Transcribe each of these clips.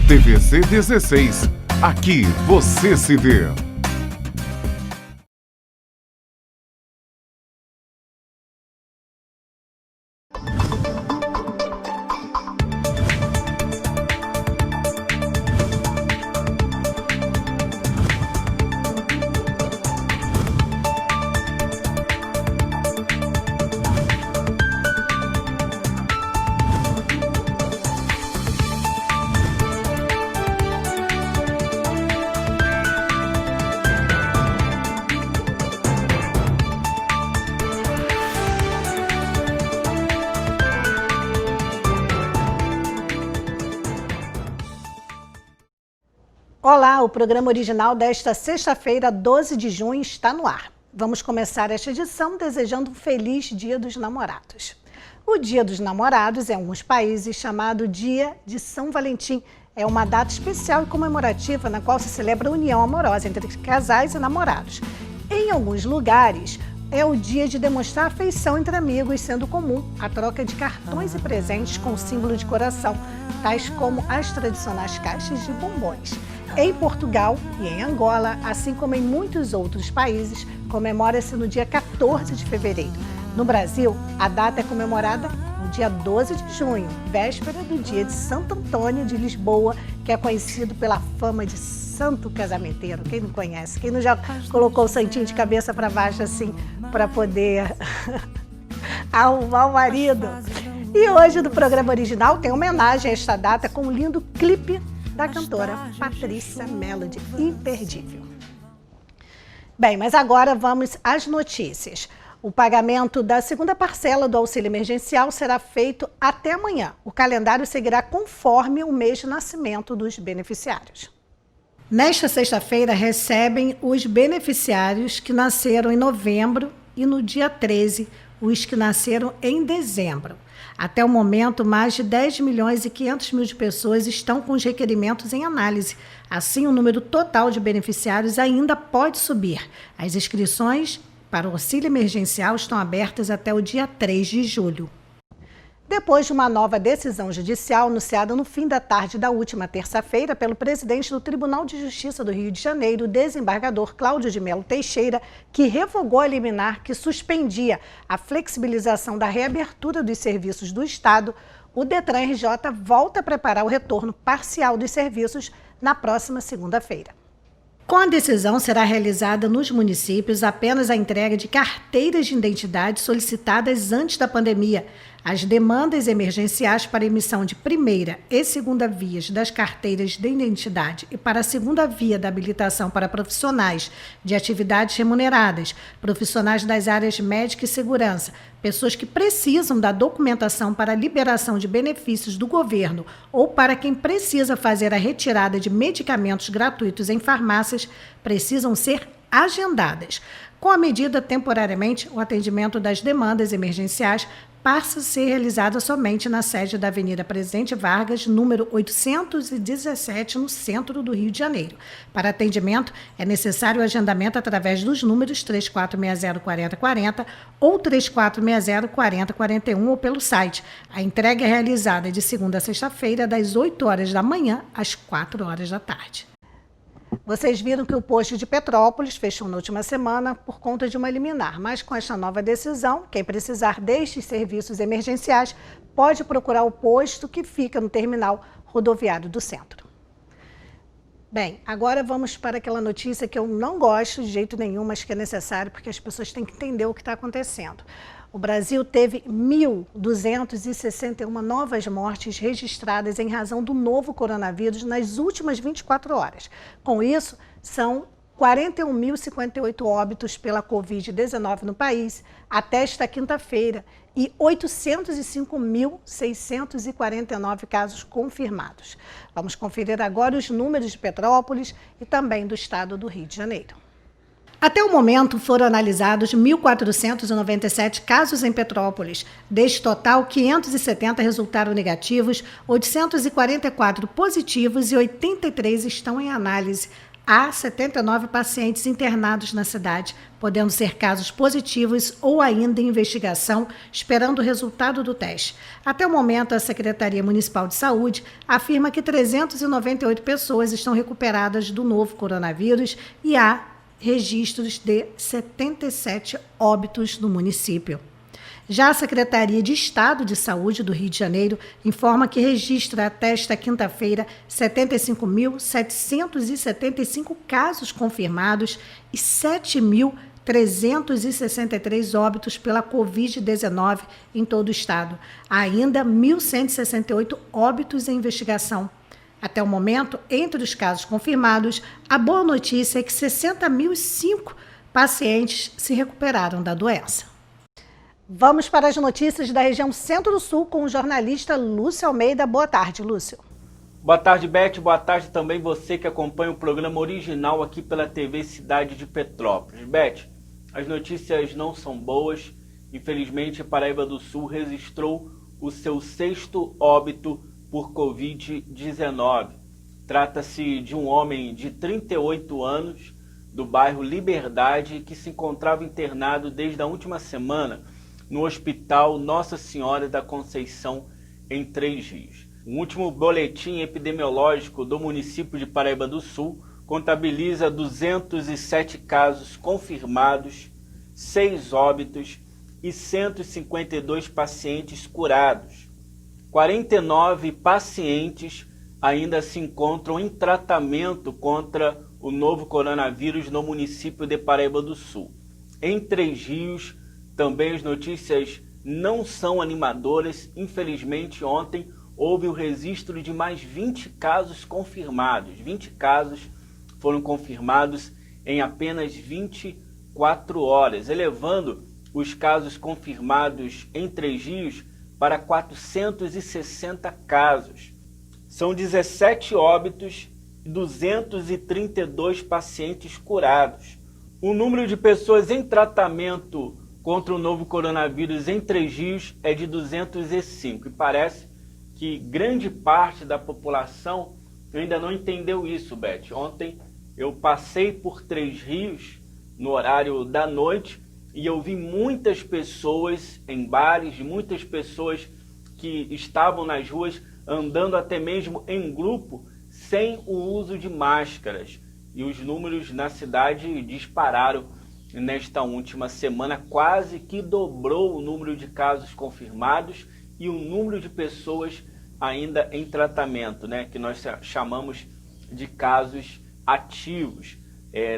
TVC 16. Aqui você se vê. Olá, o programa original desta sexta-feira, 12 de junho, está no ar. Vamos começar esta edição desejando um feliz Dia dos Namorados. O Dia dos Namorados é, em alguns países, chamado Dia de São Valentim. É uma data especial e comemorativa na qual se celebra a união amorosa entre casais e namorados. Em alguns lugares, é o dia de demonstrar afeição entre amigos, sendo comum a troca de cartões e presentes com símbolo de coração, tais como as tradicionais caixas de bombons. Em Portugal e em Angola, assim como em muitos outros países, comemora-se no dia 14 de fevereiro. No Brasil, a data é comemorada no dia 12 de junho, véspera do dia de Santo Antônio de Lisboa, que é conhecido pela fama de santo casamenteiro. Quem não conhece? Quem não já colocou o santinho de cabeça para baixo assim, para poder arrumar o marido? E hoje, no programa original, tem homenagem a esta data com um lindo clipe da cantora Patrícia Melody, imperdível. Bem, mas agora vamos às notícias. O pagamento da segunda parcela do auxílio emergencial será feito até amanhã. O calendário seguirá conforme o mês de nascimento dos beneficiários. Nesta sexta-feira, recebem os beneficiários que nasceram em novembro e no dia 13, os que nasceram em dezembro. Até o momento, mais de 10 milhões e 500 mil de pessoas estão com os requerimentos em análise. Assim, o número total de beneficiários ainda pode subir. As inscrições para o auxílio emergencial estão abertas até o dia 3 de julho. Depois de uma nova decisão judicial anunciada no fim da tarde da última terça-feira pelo presidente do Tribunal de Justiça do Rio de Janeiro, o desembargador Cláudio de Mello Teixeira, que revogou a liminar que suspendia a flexibilização da reabertura dos serviços do Estado, o Detran RJ volta a preparar o retorno parcial dos serviços na próxima segunda-feira. Com a decisão, será realizada nos municípios apenas a entrega de carteiras de identidade solicitadas antes da pandemia. As demandas emergenciais para emissão de primeira e segunda vias das carteiras de identidade e para a segunda via da habilitação para profissionais de atividades remuneradas, profissionais das áreas médica e segurança, pessoas que precisam da documentação para a liberação de benefícios do governo ou para quem precisa fazer a retirada de medicamentos gratuitos em farmácias, precisam ser agendadas. Com a medida, temporariamente, o atendimento das demandas emergenciais passa a ser realizada somente na sede da Avenida Presidente Vargas, número 817, no centro do Rio de Janeiro. Para atendimento, é necessário o agendamento através dos números 3460-4040 ou 3460-4041 ou pelo site. A entrega é realizada de segunda a sexta-feira, das 8 horas da manhã às 4 horas da tarde. Vocês viram que o posto de Petrópolis fechou na última semana por conta de uma liminar, mas com esta nova decisão, quem precisar destes serviços emergenciais pode procurar o posto que fica no terminal rodoviário do centro. Bem, agora vamos para aquela notícia que eu não gosto de jeito nenhum, mas que é necessário porque as pessoas têm que entender o que está acontecendo. O Brasil teve 1.261 novas mortes registradas em razão do novo coronavírus nas últimas 24 horas. Com isso, são 41.058 óbitos pela Covid-19 no país até esta quinta-feira e 805.649 casos confirmados. Vamos conferir agora os números de Petrópolis e também do estado do Rio de Janeiro. Até o momento, foram analisados 1.497 casos em Petrópolis. Deste total, 570 resultaram negativos, 844 positivos e 83 estão em análise. há 79 pacientes internados na cidade, podendo ser casos positivos ou ainda em investigação, esperando o resultado do teste. Até o momento, a Secretaria Municipal de Saúde afirma que 398 pessoas estão recuperadas do novo coronavírus e há registros de 77 óbitos no município. Já a Secretaria de Estado de Saúde do Rio de Janeiro informa que registra até esta quinta-feira 75.775 casos confirmados e 7.363 óbitos pela Covid-19 em todo o estado. Há ainda 1.168 óbitos em investigação. Até o momento, entre os casos confirmados, a boa notícia é que 60.005 pacientes se recuperaram da doença. Vamos para as notícias da região Centro-Sul com o jornalista Lúcio Almeida. Boa tarde, Lúcio. Boa tarde, Beth. Boa tarde também você que acompanha o programa original aqui pela TV Cidade de Petrópolis. Beth, as notícias não são boas. Infelizmente, a Paraíba do Sul registrou o seu 6º óbito por Covid-19. Trata-se de um homem de 38 anos do bairro Liberdade que se encontrava internado desde a última semana no Hospital Nossa Senhora da Conceição, em Três Rios. O último boletim epidemiológico do município de Paraíba do Sul contabiliza 207 casos confirmados, 6 óbitos e 152 pacientes curados. 49 pacientes ainda se encontram em tratamento contra o novo coronavírus no município de Paraíba do Sul. Em Três Rios, também as notícias não são animadoras. Infelizmente, ontem houve o registro de mais 20 casos confirmados. 20 casos foram confirmados em apenas 24 horas, elevando os casos confirmados em Três Rios para 460 casos. São 17 óbitos e 232 pacientes curados. O número de pessoas em tratamento contra o novo coronavírus em Três Rios é de 205. E parece que grande parte da população ainda não entendeu isso, Beth. Ontem eu passei por Três Rios no horário da noite e eu vi muitas pessoas em bares, muitas pessoas que estavam nas ruas andando até mesmo em grupo sem o uso de máscaras. E os números na cidade dispararam nesta última semana, quase que dobrou o número de casos confirmados e o número de pessoas ainda em tratamento, né, que nós chamamos de casos ativos.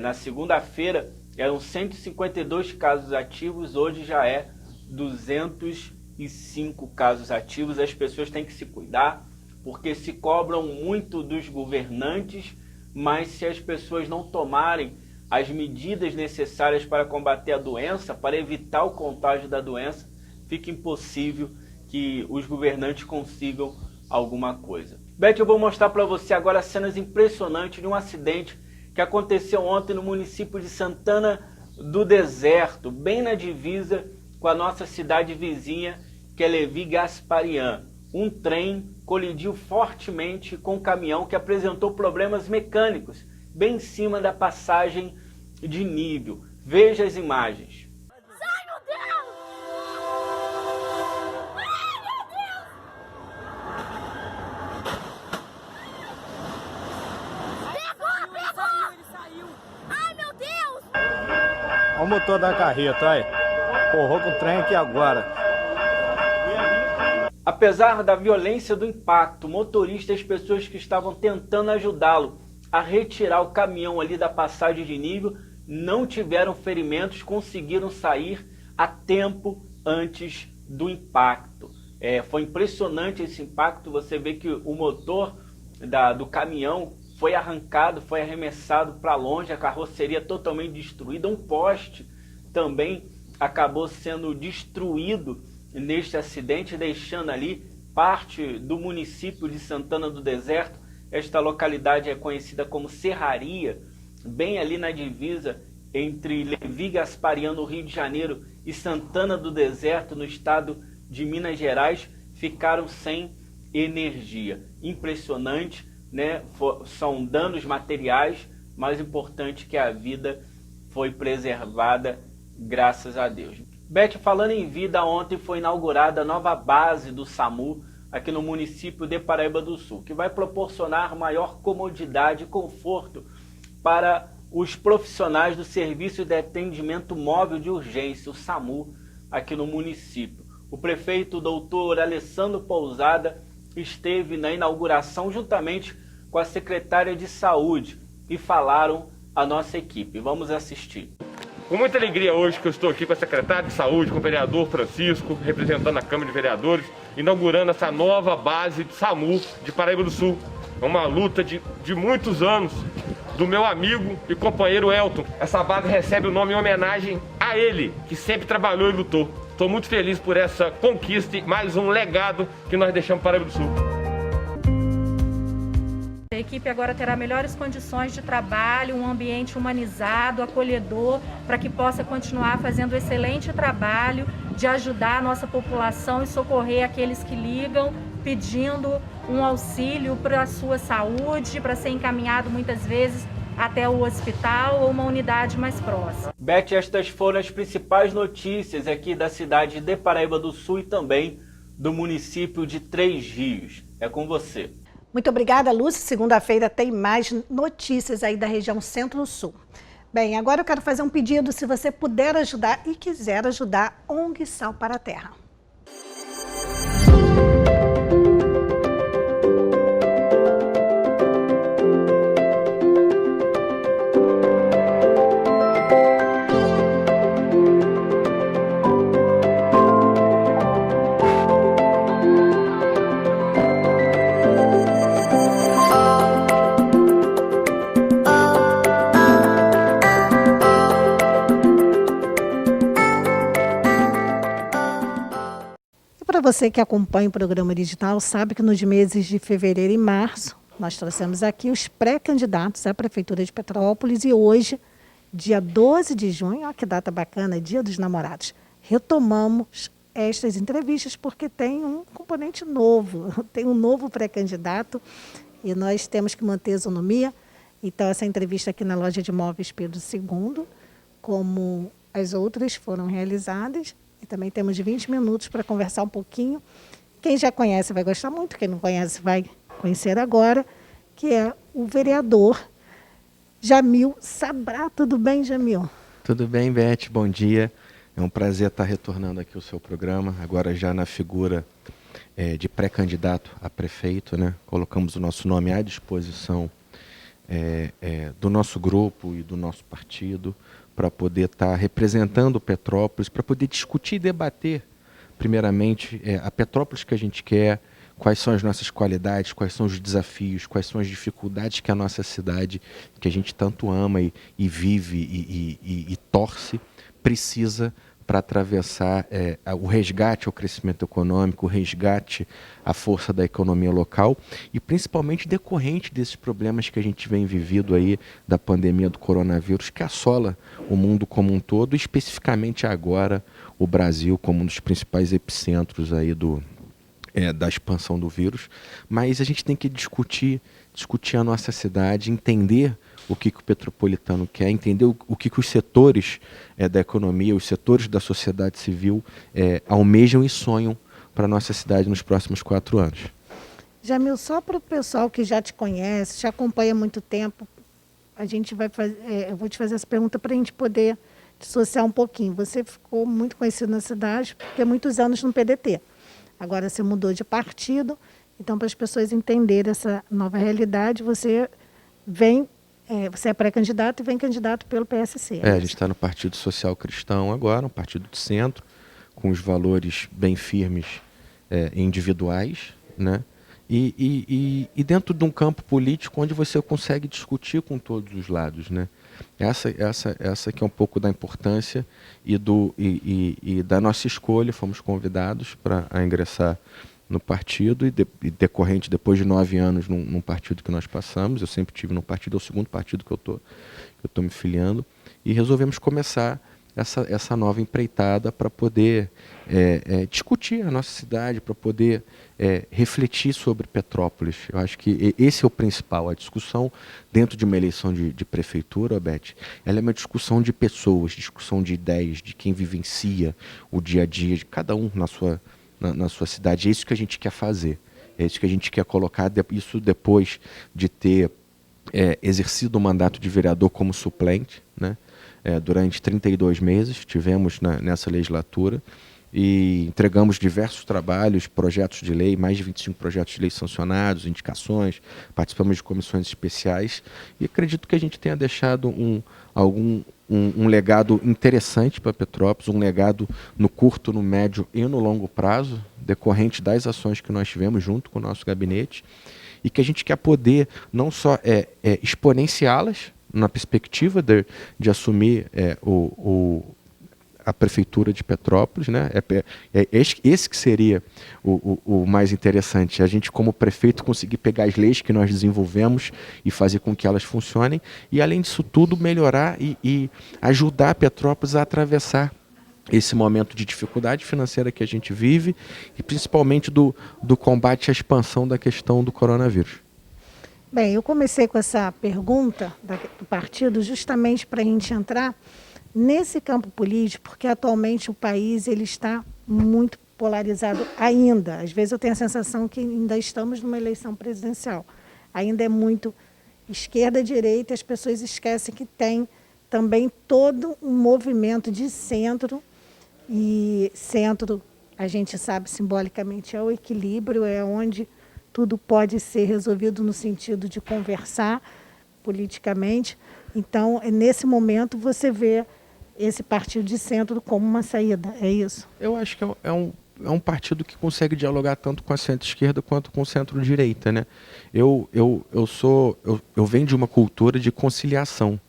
Na segunda-feira eram 152 casos ativos, hoje já é 205 casos ativos. As pessoas têm que se cuidar, porque se cobram muito dos governantes, mas se as pessoas não tomarem as medidas necessárias para combater a doença, para evitar o contágio da doença, fica impossível que os governantes consigam alguma coisa. Beth, eu vou mostrar para você agora cenas impressionantes de um acidente que aconteceu ontem no município de Santana do Deserto, bem na divisa com a nossa cidade vizinha, que é Levi Gasparian. Um trem colidiu fortemente com um caminhão que apresentou problemas mecânicos, bem em cima da passagem de nível. Veja as imagens. Sai, meu Deus! Ai, meu Deus! Pegou! Ele saiu! Ai, meu Deus! Olha o motor da carreta, aí. Porrou com o trem aqui agora. Apesar da violência do impacto, o motorista e as pessoas que estavam tentando ajudá-lo a retirar o caminhão ali da passagem de nível não tiveram ferimentos, conseguiram sair a tempo antes do impacto. Foi impressionante esse impacto. Você vê que o motor do caminhão foi arrancado, foi arremessado para longe, a carroceria totalmente destruída. Um poste também acabou sendo destruído neste acidente, deixando ali parte do município de Santana do Deserto. Esta localidade é conhecida como Serraria, bem ali na divisa entre Levi Gasparian, no Rio de Janeiro, e Santana do Deserto, no estado de Minas Gerais, ficaram sem energia. Impressionante, né? São danos materiais, mais importante que a vida foi preservada, graças a Deus. Beth, falando em vida, ontem foi inaugurada a nova base do SAMU aqui no município de Paraíba do Sul, que vai proporcionar maior comodidade e conforto para os profissionais do Serviço de Atendimento Móvel de Urgência, o SAMU, aqui no município. O prefeito doutor Alessandro Pousada esteve na inauguração juntamente com a secretária de Saúde e falaram a nossa equipe. Vamos assistir. Com muita alegria hoje que eu estou aqui com a secretária de Saúde, com o vereador Francisco, representando a Câmara de Vereadores, inaugurando essa nova base de SAMU de Paraíba do Sul. É uma luta de muitos anos do meu amigo e companheiro Elton. Essa base recebe o nome em homenagem a ele, que sempre trabalhou e lutou. Estou muito feliz por essa conquista e mais um legado que nós deixamos para Paraíba do Sul. A equipe agora terá melhores condições de trabalho, um ambiente humanizado, acolhedor, para que possa continuar fazendo excelente trabalho de ajudar a nossa população e socorrer aqueles que ligam pedindo um auxílio para a sua saúde, para ser encaminhado muitas vezes até o hospital ou uma unidade mais próxima. Beth, estas foram as principais notícias aqui da cidade de Paraíba do Sul e também do município de Três Rios. É com você. Muito obrigada, Lúcia. Segunda-feira tem mais notícias aí da região Centro-Sul. Bem, agora eu quero fazer um pedido, se você puder ajudar e quiser ajudar, ONG Sal para a Terra. Para você que acompanha o programa original, sabe que nos meses de fevereiro e março, nós trouxemos aqui os pré-candidatos à Prefeitura de Petrópolis e hoje, dia 12 de junho, olha que data bacana, Dia dos Namorados, retomamos estas entrevistas porque tem um componente novo, tem um novo pré-candidato e nós temos que manter a isonomia. Então, essa entrevista aqui na loja de móveis Pedro II, como as outras foram realizadas, e também temos 20 minutos para conversar um pouquinho. Quem já conhece vai gostar muito, quem não conhece vai conhecer agora, que é o vereador Jamil Sabrá. Tudo bem, Jamil? Tudo bem, Beth, bom dia. É um prazer estar retornando aqui ao seu programa, agora já na figura de pré-candidato a prefeito, né? Colocamos o nosso nome à disposição do nosso grupo e do nosso partido, para poder estar representando Petrópolis, para poder discutir e debater, primeiramente, a Petrópolis que a gente quer, quais são as nossas qualidades, quais são os desafios, quais são as dificuldades que a nossa cidade, que a gente tanto ama e vive e torce, precisa para atravessar o resgate ao crescimento econômico, o resgate à força da economia local e principalmente decorrente desses problemas que a gente vem vivido aí da pandemia do coronavírus que assola o mundo como um todo, e especificamente agora o Brasil como um dos principais epicentros aí da expansão do vírus. Mas a gente tem que discutir a nossa cidade, entender o que o petropolitano quer, entender o que os setores da economia, os setores da sociedade civil almejam e sonham para a nossa cidade nos próximos 4 anos. Jamil, só para o pessoal que já te conhece, te acompanha há muito tempo, a gente vai fazer, eu vou te fazer essa pergunta para a gente poder dissociar um pouquinho. Você ficou muito conhecido na cidade porque há muitos anos no PDT. Agora você mudou de partido, então para as pessoas entenderem essa nova realidade, você é pré-candidato e vem candidato pelo PSC. A gente está no Partido Social Cristão agora, um partido de centro, com os valores bem firmes individuais, né? E dentro de um campo político onde você consegue discutir com todos os lados, né? Essa que é um pouco da importância e da nossa escolha. Fomos convidados para ingressar no partido e decorrente, depois de 9 anos num partido que nós passamos, eu sempre tive no partido, é o segundo partido que eu tô me filiando, e resolvemos começar essa nova empreitada para poder discutir a nossa cidade, para poder refletir sobre Petrópolis. Eu acho que esse é o principal. A discussão dentro de uma eleição de prefeitura, Beth, ela é uma discussão de pessoas, discussão de ideias, de quem vivencia o dia a dia de cada um na sua cidade. É isso que a gente quer fazer. É isso que a gente quer colocar, isso depois de ter exercido o mandato de vereador como suplente, né? Durante 32 meses, tivemos nessa legislatura e entregamos diversos trabalhos, projetos de lei, mais de 25 projetos de lei sancionados, indicações, participamos de comissões especiais e acredito que a gente tenha deixado um legado interessante para Petrópolis, um legado no curto, no médio e no longo prazo, decorrente das ações que nós tivemos junto com o nosso gabinete e que a gente quer poder não só exponenciá-las, na perspectiva de assumir a prefeitura de Petrópolis, né? Esse que seria o mais interessante, a gente como prefeito conseguir pegar as leis que nós desenvolvemos e fazer com que elas funcionem e além disso tudo melhorar e ajudar Petrópolis a atravessar esse momento de dificuldade financeira que a gente vive e principalmente do combate à expansão da questão do coronavírus. Bem, eu comecei com essa pergunta do partido justamente para a gente entrar nesse campo político, porque atualmente o país ele está muito polarizado ainda. Às vezes eu tenho a sensação que ainda estamos numa eleição presidencial. Ainda é muito esquerda-direita e as pessoas esquecem que tem também todo um movimento de centro. E centro, a gente sabe simbolicamente, é o equilíbrio, é onde tudo pode ser resolvido no sentido de conversar politicamente. Então, nesse momento, você vê esse partido de centro como uma saída, é isso? Eu acho que é um partido que consegue dialogar tanto com a centro-esquerda quanto com o centro-direita, né? Eu venho de uma cultura de conciliação.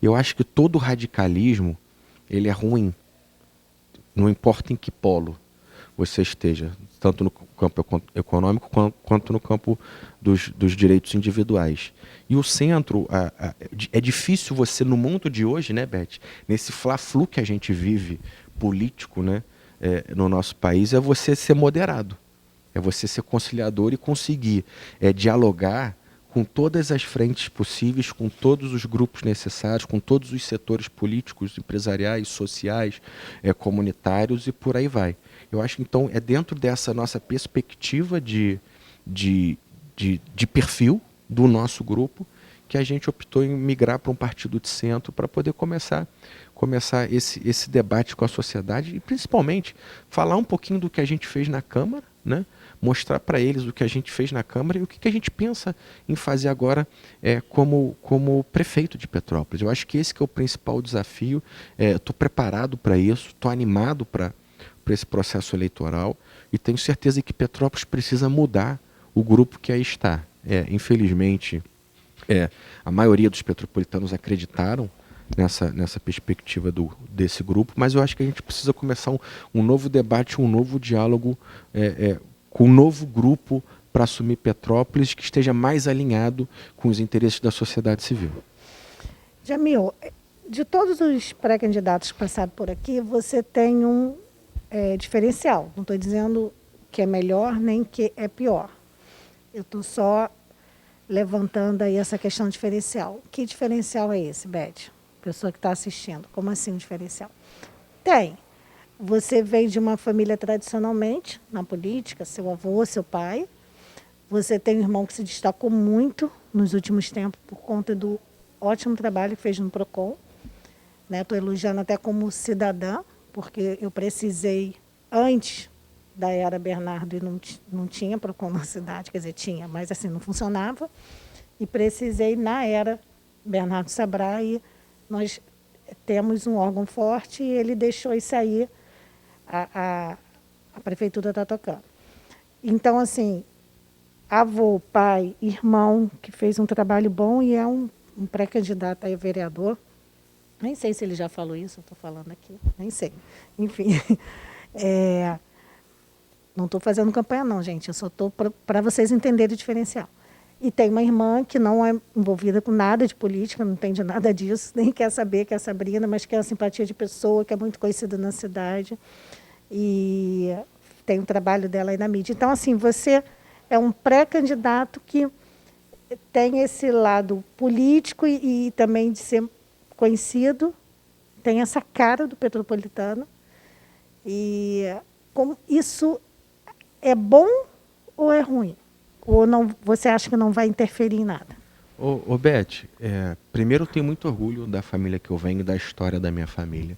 Eu acho que todo radicalismo, ele é ruim. Não importa em que polo você esteja, tanto no campo econômico quanto no campo dos direitos individuais. E o centro, é difícil você, no mundo de hoje, né, Beth, nesse fla-flu que a gente vive político, né, no nosso país, é você ser moderado, é você ser conciliador e conseguir dialogar com todas as frentes possíveis, com todos os grupos necessários, com todos os setores políticos, empresariais, sociais, comunitários e por aí vai. Eu acho que, então, é dentro dessa nossa perspectiva de perfil do nosso grupo que a gente optou em migrar para um partido de centro para poder começar esse debate com a sociedade e, principalmente, falar um pouquinho do que a gente fez na Câmara, né? Mostrar para eles o que a gente fez na Câmara e o que a gente pensa em fazer agora como prefeito de Petrópolis. Eu acho que esse que é o principal desafio. Estou preparado para isso, estou animado para esse processo eleitoral e tenho certeza que Petrópolis precisa mudar o grupo que aí está. Infelizmente, a maioria dos petropolitanos acreditaram nessa perspectiva desse grupo, mas eu acho que a gente precisa começar um novo debate, um novo diálogo com um novo grupo para assumir Petrópolis que esteja mais alinhado com os interesses da sociedade civil. Jamil, de todos os pré-candidatos que passaram por aqui, você tem um diferencial. Não estou dizendo que é melhor nem que é pior. Eu estou só levantando aí essa questão diferencial. Que diferencial é esse, Beth? Pessoa que está assistindo. Como assim diferencial? Tem. Você veio de uma família tradicionalmente na política, seu avô, seu pai. Você tem um irmão que se destacou muito nos últimos tempos por conta do ótimo trabalho que fez no PROCON. Estou elogiando até como cidadã, porque eu precisei, antes da era Bernardo, e não tinha PROCON na cidade, quer dizer, tinha, mas assim, não funcionava. E precisei na era Bernardo Sabrá, e nós temos um órgão forte e ele deixou isso aí. A prefeitura está tocando. Então, assim, avô, pai, irmão, que fez um trabalho bom e é um pré-candidato a vereador. Nem sei se ele já falou isso, eu estou falando aqui, nem sei. Enfim, não estou fazendo campanha não, gente, eu só estou para vocês entenderem o diferencial. E tem uma irmã que não é envolvida com nada de política, não entende nada disso, nem quer saber, que é a Sabrina, mas que é uma simpatia de pessoa, que é muito conhecida na cidade. E tem o trabalho dela aí na mídia. Então, assim, você é um pré-candidato que tem esse lado político e também de ser conhecido, tem essa cara do Petropolitano. E como isso é bom ou é ruim? Ou não, você acha que não vai interferir em nada? Ô Beth, primeiro eu tenho muito orgulho da família que eu venho, da história da minha família,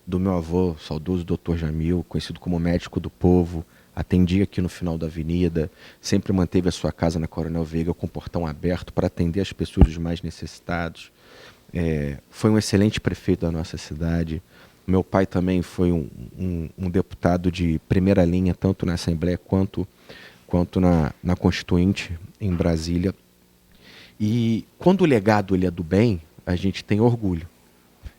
do meu avô, saudoso Dr. Jamil, conhecido como médico do povo, atendia aqui no final da avenida, sempre manteve a sua casa na Coronel Veiga com o portão aberto para atender as pessoas os mais necessitados. Foi um excelente prefeito da nossa cidade. Meu pai também foi um deputado de primeira linha, tanto na Assembleia quanto na Constituinte, em Brasília. E quando o legado ele é do bem, a gente tem orgulho.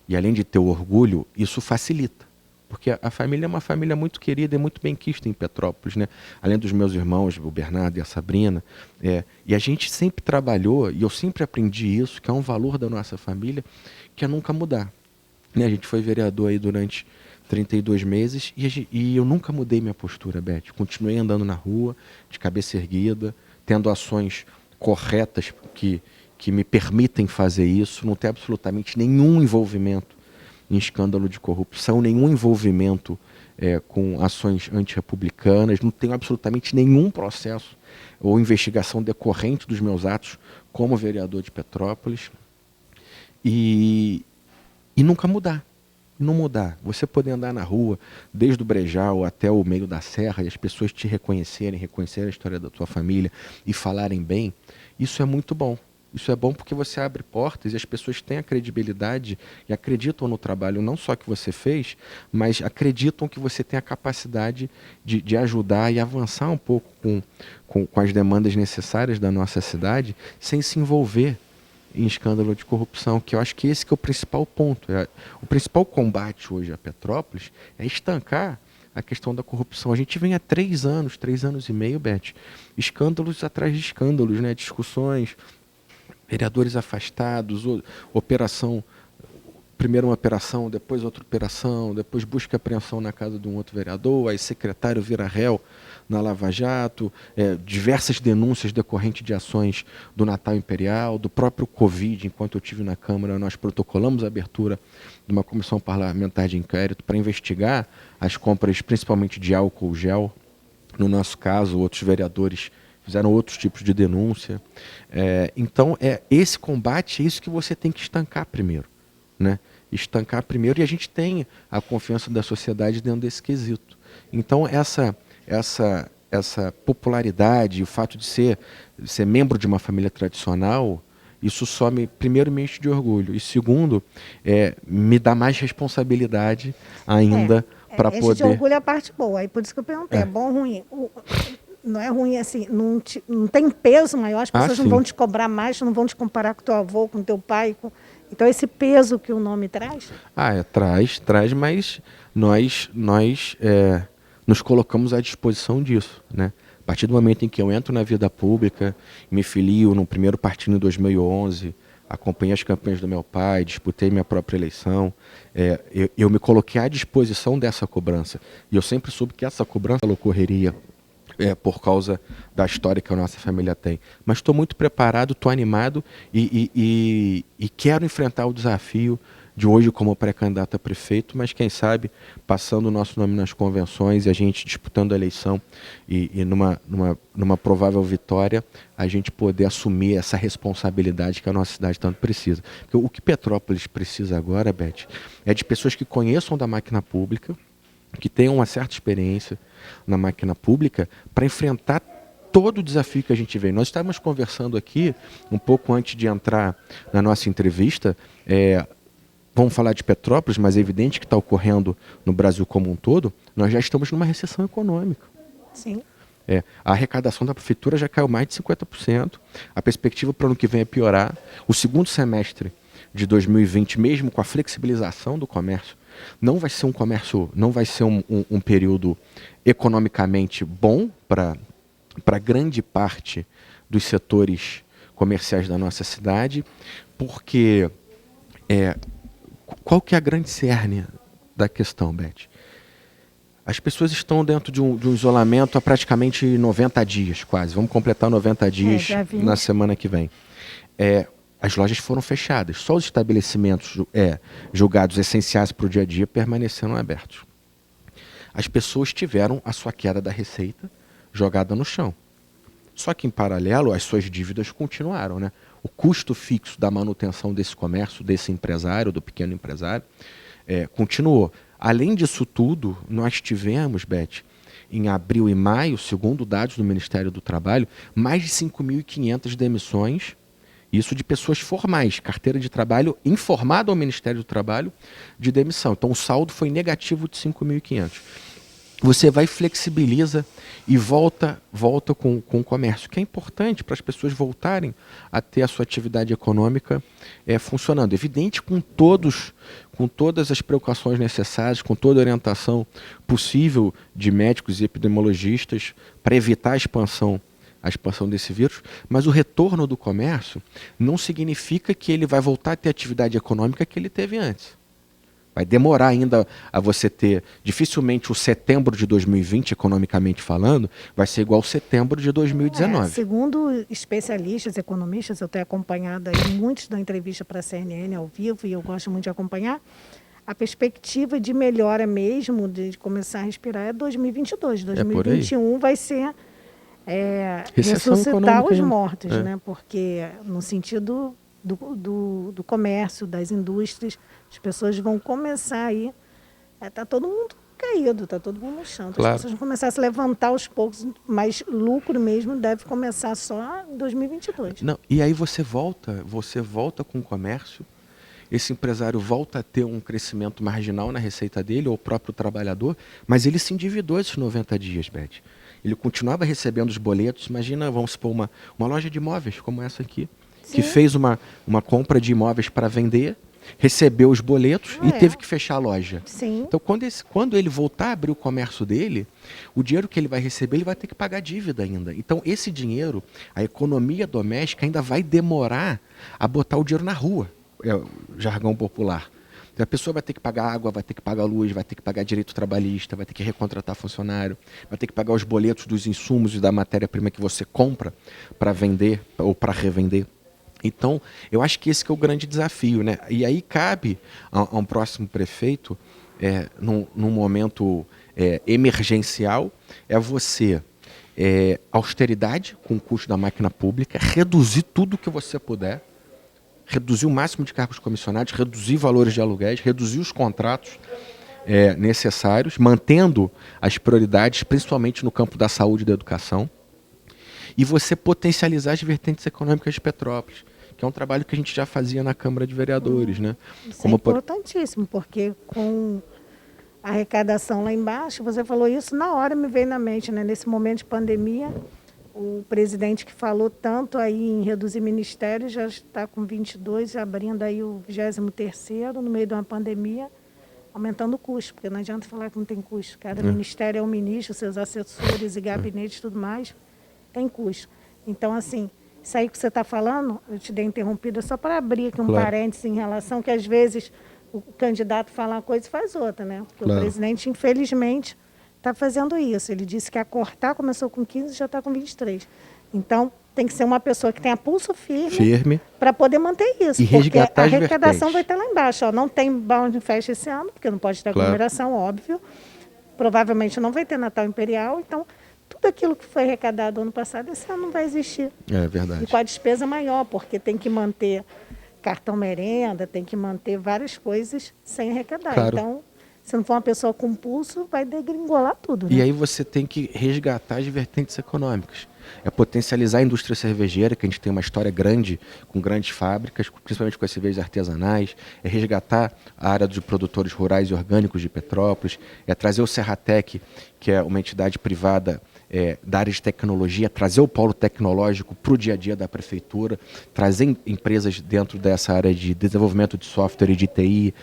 E além de ter o orgulho, isso facilita. Porque a família é uma família muito querida e muito bem-quista em Petrópolis, né? Além dos meus irmãos, o Bernardo e a Sabrina. E a gente sempre trabalhou, e eu sempre aprendi isso, que é um valor da nossa família, que é nunca mudar. Né? A gente foi vereador aí durante 32 meses e eu nunca mudei minha postura, Beth. Continuei andando na rua, de cabeça erguida, tendo ações corretas que me permitem fazer isso. Não tem absolutamente nenhum envolvimento em escândalo de corrupção, nenhum envolvimento com ações antirrepublicanas, não tenho absolutamente nenhum processo ou investigação decorrente dos meus atos como vereador de Petrópolis. E nunca mudar. Não mudar. Você poder andar na rua, desde o Brejal até o meio da serra, e as pessoas te reconhecerem a história da tua família e falarem bem, isso é muito bom. Isso é bom porque você abre portas e as pessoas têm a credibilidade e acreditam no trabalho não só que você fez, mas acreditam que você tem a capacidade de ajudar e avançar um pouco com as demandas necessárias da nossa cidade, sem se envolver em escândalo de corrupção, que eu acho que esse que é o principal ponto. O principal combate hoje a Petrópolis é estancar a questão da corrupção. A gente vem há 3 anos e meio, Beth, escândalos atrás de escândalos, né? Discussões, vereadores afastados, primeiro uma operação, depois outra operação, depois busca e apreensão na casa de um outro vereador, aí secretário vira réu na Lava Jato, diversas denúncias decorrentes de ações do Natal Imperial, do próprio Covid. Enquanto eu estive na Câmara, nós protocolamos a abertura de uma comissão parlamentar de inquérito para investigar as compras, principalmente de álcool gel. No nosso caso, outros vereadores fizeram outros tipos de denúncia. Então, esse combate é isso que você tem que estancar primeiro, né? Estancar primeiro, e a gente tem a confiança da sociedade dentro desse quesito. Então, essa popularidade, o fato de ser membro de uma família tradicional, isso só primeiro me enche de orgulho, e segundo, me dá mais responsabilidade ainda para poder... Enche de orgulho é a parte boa, e por isso que eu perguntei, é bom ou ruim? Não é ruim assim, não tem peso maior, as pessoas não vão te cobrar mais, não vão te comparar com teu avô, com teu pai, então esse peso que o nome traz? Traz, mas nós nos colocamos à disposição disso, né? A partir do momento em que eu entro na vida pública, me filio no primeiro partido em 2011, acompanhei as campanhas do meu pai, disputei minha própria eleição, eu me coloquei à disposição dessa cobrança. E eu sempre soube que essa cobrança ocorreria por causa da história que a nossa família tem. Mas estou muito preparado, estou animado e quero enfrentar o desafio de hoje como pré-candidato a prefeito, mas quem sabe, passando o nosso nome nas convenções e a gente disputando a eleição e numa provável vitória, a gente poder assumir essa responsabilidade que a nossa cidade tanto precisa. Porque o que Petrópolis precisa agora, Beth, é de pessoas que conheçam da máquina pública, que tenham uma certa experiência na máquina pública para enfrentar todo o desafio que a gente vê. Nós estávamos conversando aqui, um pouco antes de entrar na nossa entrevista, vamos falar de Petrópolis, mas é evidente que está ocorrendo no Brasil como um todo, nós já estamos numa recessão econômica. Sim. A arrecadação da prefeitura já caiu mais de 50%, a perspectiva para o ano que vem é piorar. O segundo semestre de 2020, mesmo com a flexibilização do comércio, não vai ser um período economicamente bom para grande parte dos setores comerciais da nossa cidade, porque qual que é a grande cerne da questão, Beth? As pessoas estão dentro de um isolamento há praticamente 90 dias, quase. Vamos completar 90 dias na semana que vem. As lojas foram fechadas. Só os estabelecimentos julgados essenciais para o dia a dia permaneceram abertos. As pessoas tiveram a sua queda da receita jogada no chão. Só que, em paralelo, as suas dívidas continuaram, né? O custo fixo da manutenção desse comércio, desse empresário, do pequeno empresário, continuou. Além disso tudo, nós tivemos, Beth, em abril e maio, segundo dados do Ministério do Trabalho, mais de 5.500 demissões, isso de pessoas formais, carteira de trabalho informada ao Ministério do Trabalho de demissão. Então o saldo foi negativo de 5.500. Você vai, flexibiliza e volta com o comércio, que é importante para as pessoas voltarem a ter a sua atividade econômica funcionando. Evidente, com todas as precauções necessárias, com toda a orientação possível de médicos e epidemiologistas para evitar a expansão desse vírus, mas o retorno do comércio não significa que ele vai voltar a ter a atividade econômica que ele teve antes. Vai demorar ainda a você ter, dificilmente o setembro de 2020, economicamente falando, vai ser igual ao setembro de 2019. Segundo especialistas, economistas, eu tenho acompanhado aí muitos da entrevista para a CNN ao vivo, e eu gosto muito de acompanhar, a perspectiva de melhora mesmo, de começar a respirar, é 2022. 2021 vai ser ressuscitar os mortos, né? Porque no sentido do comércio, das indústrias, as pessoas vão começar aí, está todo mundo caído, está todo mundo no chão. Claro. As pessoas vão começar a se levantar aos poucos, mas lucro mesmo deve começar só em 2022. Não, e aí você volta com o comércio, esse empresário volta a ter um crescimento marginal na receita dele, ou o próprio trabalhador, mas ele se endividou esses 90 dias, Beth. Ele continuava recebendo os boletos. Imagina, vamos supor, uma loja de imóveis como essa aqui, sim, que fez uma compra de imóveis para vender, recebeu os boletos e teve que fechar a loja. Sim. Então, quando ele voltar a abrir o comércio dele, o dinheiro que ele vai receber, ele vai ter que pagar dívida ainda. Então, esse dinheiro, a economia doméstica ainda vai demorar a botar o dinheiro na rua, é o jargão popular. Então, a pessoa vai ter que pagar água, vai ter que pagar luz, vai ter que pagar direito trabalhista, vai ter que recontratar funcionário, vai ter que pagar os boletos dos insumos e da matéria-prima que você compra para vender ou para revender. Então, eu acho que esse que é o grande desafio, né? E aí cabe a um próximo prefeito, num momento emergencial, você austeridade com o custo da máquina pública, reduzir tudo que você puder, reduzir o máximo de cargos comissionados, reduzir valores de aluguéis, reduzir os contratos necessários, mantendo as prioridades, principalmente no campo da saúde e da educação, e você potencializar as vertentes econômicas de Petrópolis, que é um trabalho que a gente já fazia na Câmara de Vereadores, né? Isso é importantíssimo, porque com a arrecadação lá embaixo, você falou isso, na hora me veio na mente, né? Nesse momento de pandemia, o presidente que falou tanto aí em reduzir ministérios já está com 22, abrindo aí o 23º, no meio de uma pandemia, aumentando o custo, porque não adianta falar que não tem custo. Cada ministério é um ministro, seus assessores e gabinetes e tudo mais, tem custo. Então, assim, isso aí que você está falando, eu te dei interrompida só para abrir aqui um parênteses em relação que, às vezes, o candidato fala uma coisa e faz outra, né? Porque o presidente, infelizmente, está fazendo isso. Ele disse que a cortar começou com 15 e já está com 23. Então, tem que ser uma pessoa que tenha pulso firme. Para poder manter isso. E resgatar porque a arrecadação vai estar lá embaixo. Ó. Não tem balde de festa esse ano, porque não pode ter aglomeração, óbvio. Provavelmente não vai ter Natal Imperial, então tudo aquilo que foi arrecadado ano passado, esse ano não vai existir. É verdade. E com a despesa maior, porque tem que manter cartão merenda, tem que manter várias coisas sem arrecadar. Claro. Então, se não for uma pessoa com pulso, vai degringolar tudo. Né? E aí você tem que resgatar as vertentes econômicas. Potencializar a indústria cervejeira, que a gente tem uma história grande, com grandes fábricas, principalmente com as cervejas artesanais. Resgatar a área dos produtores rurais e orgânicos de Petrópolis. Trazer o Serratec, que é uma entidade privada da área de tecnologia, trazer o polo tecnológico para o dia a dia da prefeitura, trazer empresas dentro dessa área de desenvolvimento de software e de TI,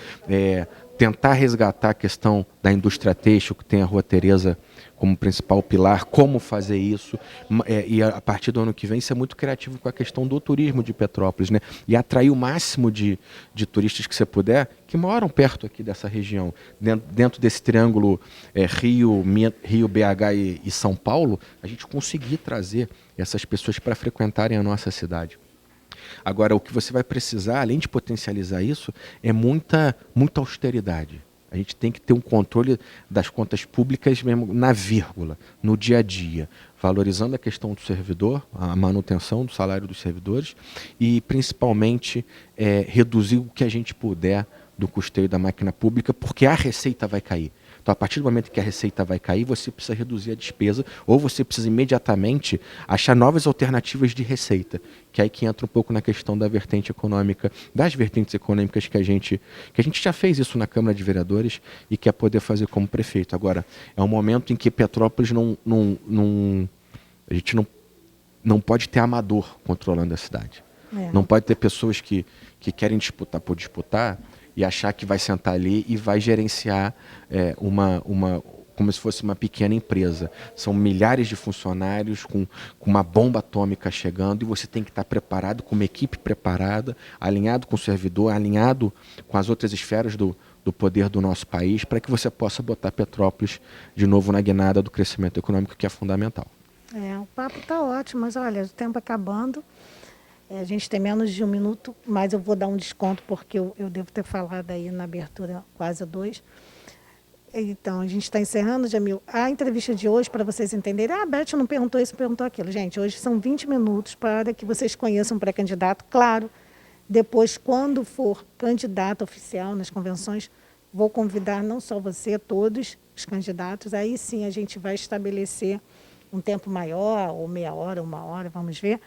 tentar resgatar a questão da indústria têxtil, que tem a Rua Tereza como principal pilar, como fazer isso, e a partir do ano que vem ser muito criativo com a questão do turismo de Petrópolis, né? E atrair o máximo de turistas que você puder, que moram perto aqui dessa região, dentro desse triângulo Rio, BH e São Paulo, a gente conseguir trazer essas pessoas para frequentarem a nossa cidade. Agora, o que você vai precisar, além de potencializar isso, é muita austeridade. A gente tem que ter um controle das contas públicas mesmo na vírgula, no dia a dia, valorizando a questão do servidor, a manutenção do salário dos servidores e, principalmente, reduzir o que a gente puder do custeio da máquina pública, porque a receita vai cair. Então, a partir do momento que a receita vai cair, você precisa reduzir a despesa ou você precisa imediatamente achar novas alternativas de receita, que é aí que entra um pouco na questão da vertente econômica, das vertentes econômicas que a gente já fez isso na Câmara de Vereadores e quer poder fazer como prefeito. Agora, é um momento em que Petrópolis a gente não pode ter amador controlando a cidade. Não pode ter pessoas que querem disputar por disputar e achar que vai sentar ali e vai gerenciar como se fosse uma pequena empresa. São milhares de funcionários com uma bomba atômica chegando e você tem que estar preparado, com uma equipe preparada, alinhado com o servidor, alinhado com as outras esferas do poder do nosso país, para que você possa botar Petrópolis de novo na guinada do crescimento econômico, que é fundamental. O papo está ótimo, mas olha, o tempo acabando. A gente tem menos de 1 minuto, mas eu vou dar um desconto porque eu devo ter falado aí na abertura quase 2. Então, a gente está encerrando, Jamil. A entrevista de hoje, para vocês entenderem, a Beth não perguntou isso, perguntou aquilo. Gente, hoje são 20 minutos para que vocês conheçam o pré-candidato. Claro, depois, quando for candidato oficial nas convenções, vou convidar não só você, todos os candidatos. Aí sim a gente vai estabelecer um tempo maior, ou meia hora, 1 hora, vamos ver.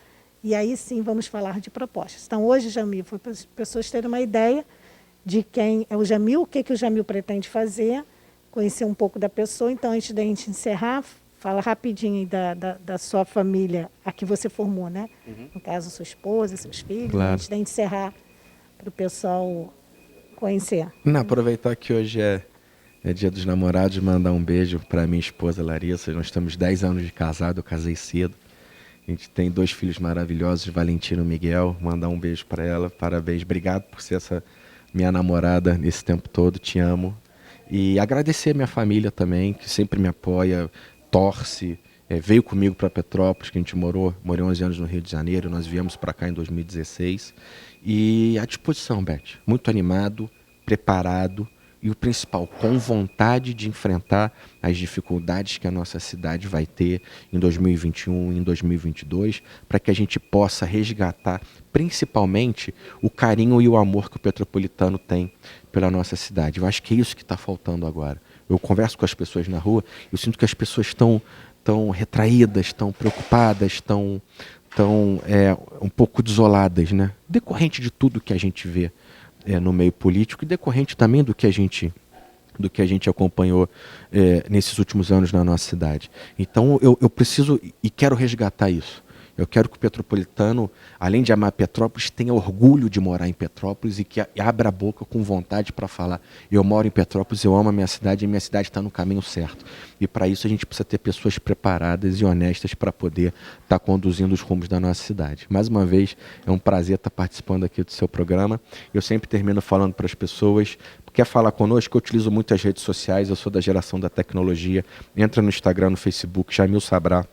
E aí sim vamos falar de propostas. Então, hoje, Jamil, foi para as pessoas terem uma ideia de quem é o Jamil, o que o Jamil pretende fazer, conhecer um pouco da pessoa. Então, antes da gente encerrar, fala rapidinho aí da sua família, a que você formou, né? No caso, sua esposa, seus filhos. Claro. Antes de encerrar, para o pessoal conhecer. Aproveitar que hoje é Dia dos Namorados, mandar um beijo para minha esposa Larissa. Nós temos 10 anos de casado, eu casei cedo. A gente tem 2 filhos maravilhosos, Valentino e Miguel. Mandar um beijo para ela, parabéns. Obrigado por ser essa minha namorada nesse tempo todo, te amo. E agradecer a minha família também, que sempre me apoia, torce, veio comigo para Petrópolis, que a gente morou 11 anos no Rio de Janeiro, nós viemos para cá em 2016. E à disposição, Beth, muito animado, preparado e o principal, com vontade de enfrentar as dificuldades que a nossa cidade vai ter em 2021, em 2022, para que a gente possa resgatar principalmente o carinho e o amor que o petropolitano tem pela nossa cidade. Eu acho que é isso que está faltando agora. Eu converso com as pessoas na rua, eu sinto que as pessoas estão retraídas, estão preocupadas, estão um pouco desoladas, né? Decorrente de tudo que a gente vê no meio político e decorrente também do que a gente acompanhou nesses últimos anos na nossa cidade. Então eu preciso e quero resgatar isso. Eu quero que o petropolitano, além de amar Petrópolis, tenha orgulho de morar em Petrópolis e que abra a boca com vontade para falar: eu moro em Petrópolis, eu amo a minha cidade e minha cidade está no caminho certo. E para isso a gente precisa ter pessoas preparadas e honestas para poder estar conduzindo os rumos da nossa cidade. Mais uma vez, é um prazer estar participando aqui do seu programa. Eu sempre termino falando para as pessoas: quer falar conosco? Eu utilizo muito as redes sociais, eu sou da geração da tecnologia. Entra no Instagram, no Facebook, Jamil Sabrá.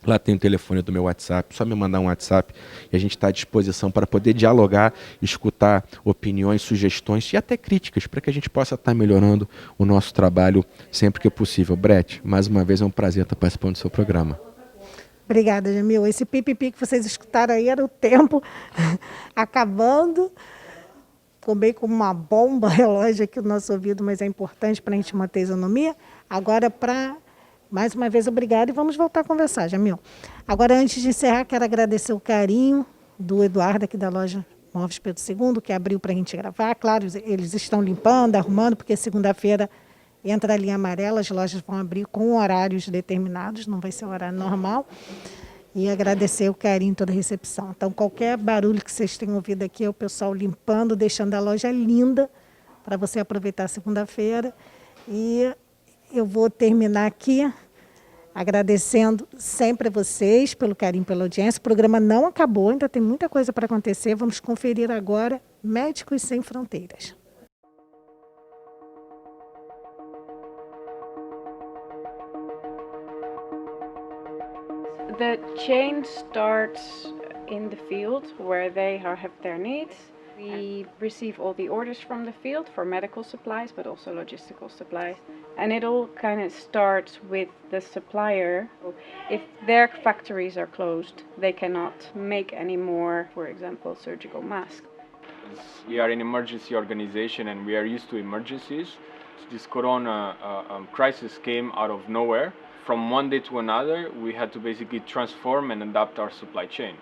Lá tem o telefone do meu WhatsApp, só me mandar um WhatsApp e a gente está à disposição para poder dialogar, escutar opiniões, sugestões e até críticas, para que a gente possa estar melhorando o nosso trabalho sempre que possível. Brett, mais uma vez é um prazer estar participando do seu programa. Obrigada, Jamil. Esse pipipi que vocês escutaram aí era o tempo acabando. Ficou bem como uma bomba relógio aqui no nosso ouvido, mas é importante para a gente manter a isonomia. Agora, mais uma vez, obrigada e vamos voltar a conversar, Jamil. Agora, antes de encerrar, quero agradecer o carinho do Eduardo aqui da loja Móveis Pedro II, que abriu para a gente gravar. Claro, eles estão limpando, arrumando, porque segunda-feira entra a linha amarela, as lojas vão abrir com horários determinados, não vai ser o horário normal. E agradecer o carinho, toda a recepção. Então, qualquer barulho que vocês tenham ouvido aqui é o pessoal limpando, deixando a loja linda para você aproveitar a segunda-feira. E eu vou terminar aqui agradecendo sempre a vocês pelo carinho, pela audiência. O programa não acabou, ainda tem muita coisa para acontecer. Vamos conferir agora Médicos Sem Fronteiras. The change starts in the field where they have their needs. We receive all the orders from the field for medical supplies, but also logistical supplies. And it all kind of starts with the supplier. If their factories are closed, they cannot make any more, for example, surgical masks. We are an emergency organization and we are used to emergencies. This corona crisis came out of nowhere. From one day to another, we had to basically transform and adapt our supply chain.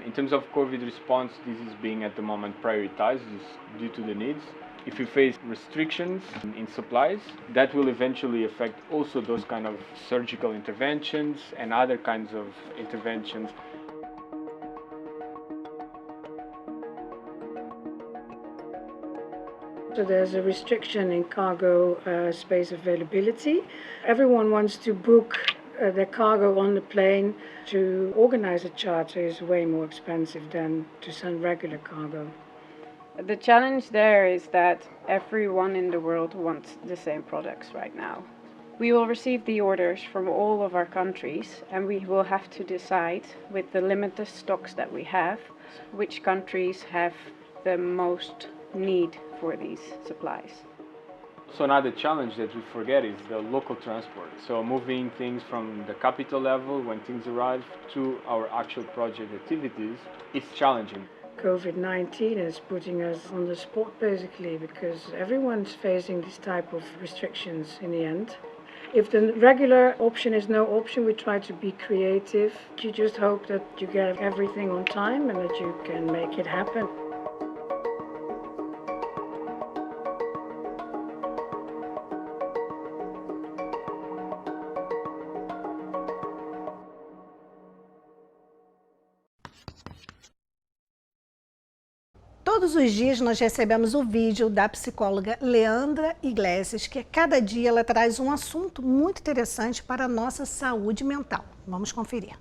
In terms of COVID response, this is being at the moment prioritized due to the needs. If we face restrictions in supplies, that will eventually affect also those kind of surgical interventions and other kinds of interventions. So there's a restriction in cargo space availability. Everyone wants to book their cargo on the plane. To organize a charter is way more expensive than to send regular cargo. The challenge there is that everyone in the world wants the same products right now. We will receive the orders from all of our countries and we will have to decide with the limited stocks that we have which countries have the most need for these supplies. So another challenge that we forget is the local transport. So moving things from the capital level when things arrive to our actual project activities is challenging. COVID-19 is putting us on the spot basically because everyone's facing this type of restrictions in the end. If the regular option is no option, we try to be creative. You just hope that you get everything on time and that you can make it happen. Todos os dias nós recebemos o vídeo da psicóloga Leandra Iglesias, que a cada dia ela traz um assunto muito interessante para a nossa saúde mental. Vamos conferir.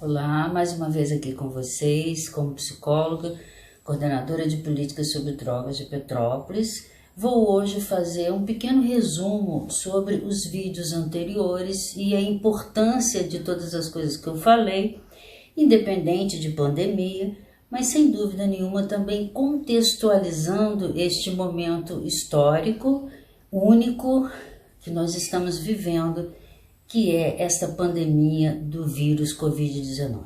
Olá, mais uma vez aqui com vocês, como psicóloga, coordenadora de políticas sobre drogas de Petrópolis. Vou hoje fazer um pequeno resumo sobre os vídeos anteriores e a importância de todas as coisas que eu falei, independente de pandemia, mas sem dúvida nenhuma também contextualizando este momento histórico único que nós estamos vivendo, que é esta pandemia do vírus Covid-19.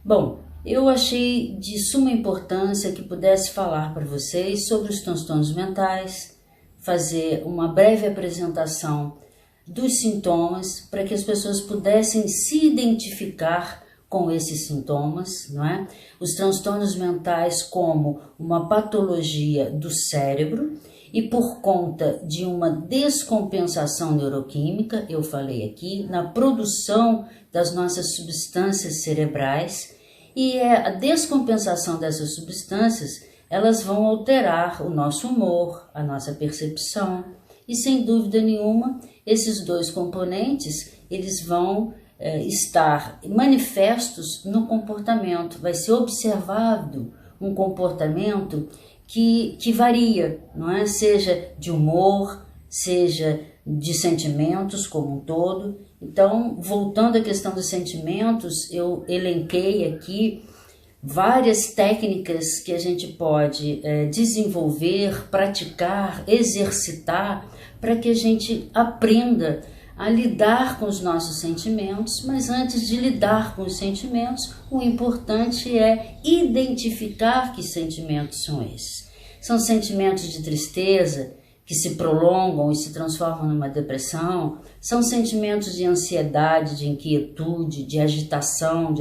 Bom, eu achei de suma importância que pudesse falar para vocês sobre os transtornos mentais, fazer uma breve apresentação dos sintomas para que as pessoas pudessem se identificar com esses sintomas, não é? Os transtornos mentais como uma patologia do cérebro e por conta de uma descompensação neuroquímica, eu falei aqui, na produção das nossas substâncias cerebrais, e a descompensação dessas substâncias, elas vão alterar o nosso humor, a nossa percepção, e sem dúvida nenhuma, esses dois componentes, eles vão estar manifestos no comportamento, vai ser observado um comportamento que varia, não é? Seja de humor, seja de sentimentos como um todo. Então, voltando à questão dos sentimentos, eu elenquei aqui várias técnicas que a gente pode desenvolver, praticar, exercitar, para que a gente aprenda a lidar com os nossos sentimentos, mas antes de lidar com os sentimentos, o importante é identificar que sentimentos são esses. São sentimentos de tristeza que se prolongam e se transformam numa depressão, são sentimentos de ansiedade, de inquietude, de agitação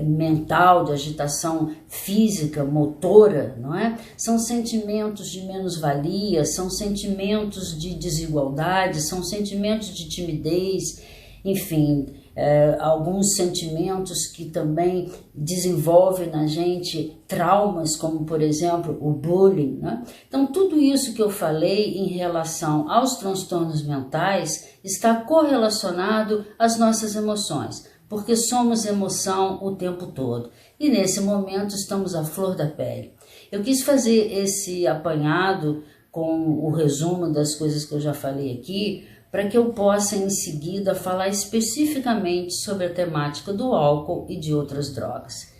mental, de agitação física, motora, não é? São sentimentos de menos-valia, são sentimentos de desigualdade, são sentimentos de timidez, enfim, alguns sentimentos que também desenvolvem na gente traumas, como por exemplo o bullying, né? Então tudo isso que eu falei em relação aos transtornos mentais está correlacionado às nossas emoções, porque somos emoção o tempo todo e nesse momento estamos à flor da pele. Eu quis fazer esse apanhado com o resumo das coisas que eu já falei aqui, para que eu possa em seguida falar especificamente sobre a temática do álcool e de outras drogas.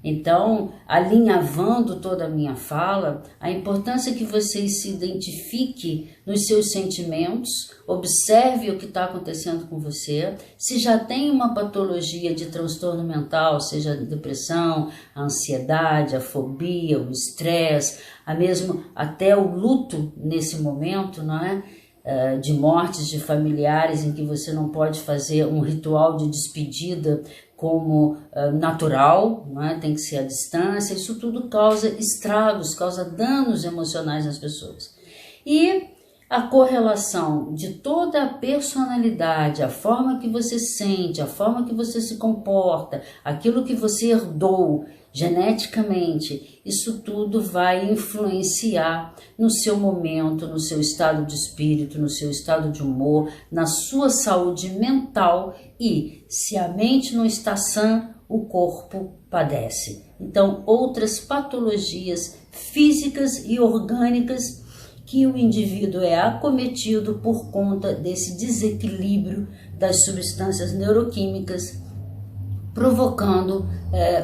Então, alinhavando toda a minha fala, a importância é que você se identifique nos seus sentimentos, observe o que está acontecendo com você, se já tem uma patologia de transtorno mental, seja a depressão, a ansiedade, a fobia, o estresse, até o luto nesse momento, não é? De mortes de familiares em que você não pode fazer um ritual de despedida como natural, não é? Tem que ser à distância, isso tudo causa estragos, causa danos emocionais nas pessoas. E a correlação de toda a personalidade, a forma que você sente, a forma que você se comporta, aquilo que você herdou geneticamente, isso tudo vai influenciar no seu momento, no seu estado de espírito, no seu estado de humor, na sua saúde mental e, se a mente não está sã, o corpo padece. Então, outras patologias físicas e orgânicas que o indivíduo é acometido por conta desse desequilíbrio das substâncias neuroquímicas, provocando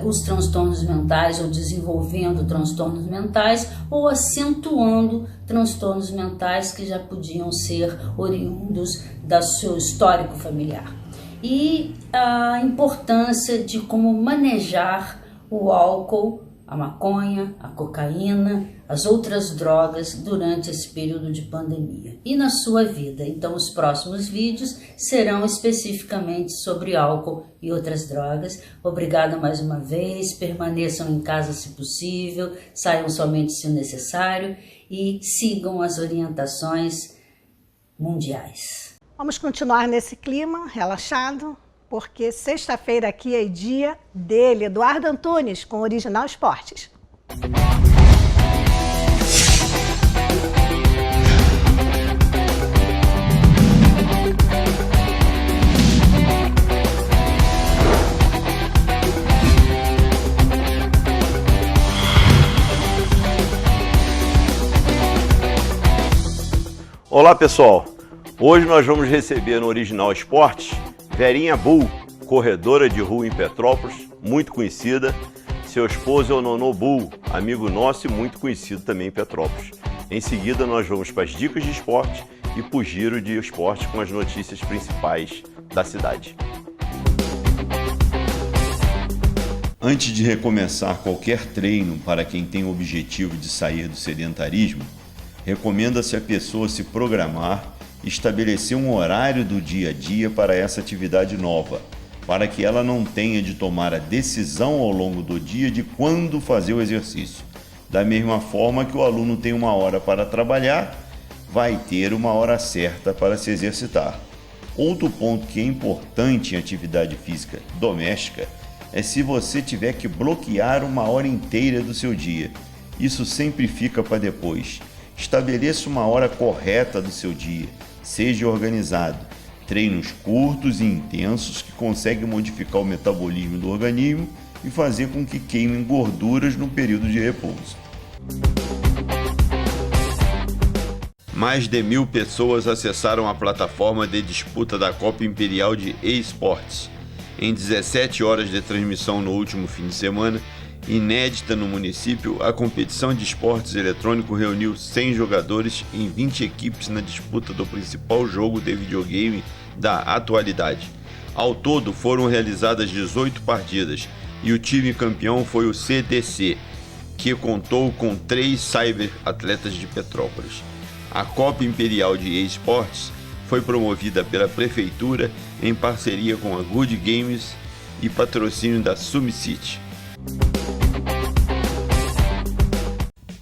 os transtornos mentais ou desenvolvendo transtornos mentais ou acentuando transtornos mentais que já podiam ser oriundos do seu histórico familiar. E a importância de como manejar o álcool, a maconha, a cocaína, as outras drogas durante esse período de pandemia e na sua vida. Então, os próximos vídeos serão especificamente sobre álcool e outras drogas. Obrigada mais uma vez, permaneçam em casa se possível, saiam somente se necessário e sigam as orientações mundiais. Vamos continuar nesse clima relaxado, porque sexta-feira aqui é dia dele, Eduardo Antunes, com Original Esportes. Olá pessoal, hoje nós vamos receber no Original Esportes Verinha Bull, corredora de rua em Petrópolis, muito conhecida. Seu esposo é o Nonô Bull, amigo nosso e muito conhecido também em Petrópolis. Em seguida nós vamos para as dicas de esporte e para o giro de esporte com as notícias principais da cidade. Antes de recomeçar qualquer treino para quem tem o objetivo de sair do sedentarismo, recomenda-se a pessoa se programar e estabelecer um horário do dia a dia para essa atividade nova, para que ela não tenha de tomar a decisão ao longo do dia de quando fazer o exercício. Da mesma forma que o aluno tem uma hora para trabalhar, vai ter uma hora certa para se exercitar. Outro ponto que é importante em atividade física doméstica é se você tiver que bloquear uma hora inteira do seu dia. Isso sempre fica para depois. Estabeleça uma hora correta do seu dia. Seja organizado. Treinos curtos e intensos que conseguem modificar o metabolismo do organismo e fazer com que queimem gorduras no período de repouso. Mais de 1.000 pessoas acessaram a plataforma de disputa da Copa Imperial de eSports. Em 17 horas de transmissão no último fim de semana, inédita no município, a competição de esportes eletrônico reuniu 100 jogadores em 20 equipes na disputa do principal jogo de videogame da atualidade. Ao todo foram realizadas 18 partidas e o time campeão foi o CDC, que contou com 3 cyber-atletas de Petrópolis. A Copa Imperial de eSports foi promovida pela Prefeitura em parceria com a Good Games e patrocínio da SumCity.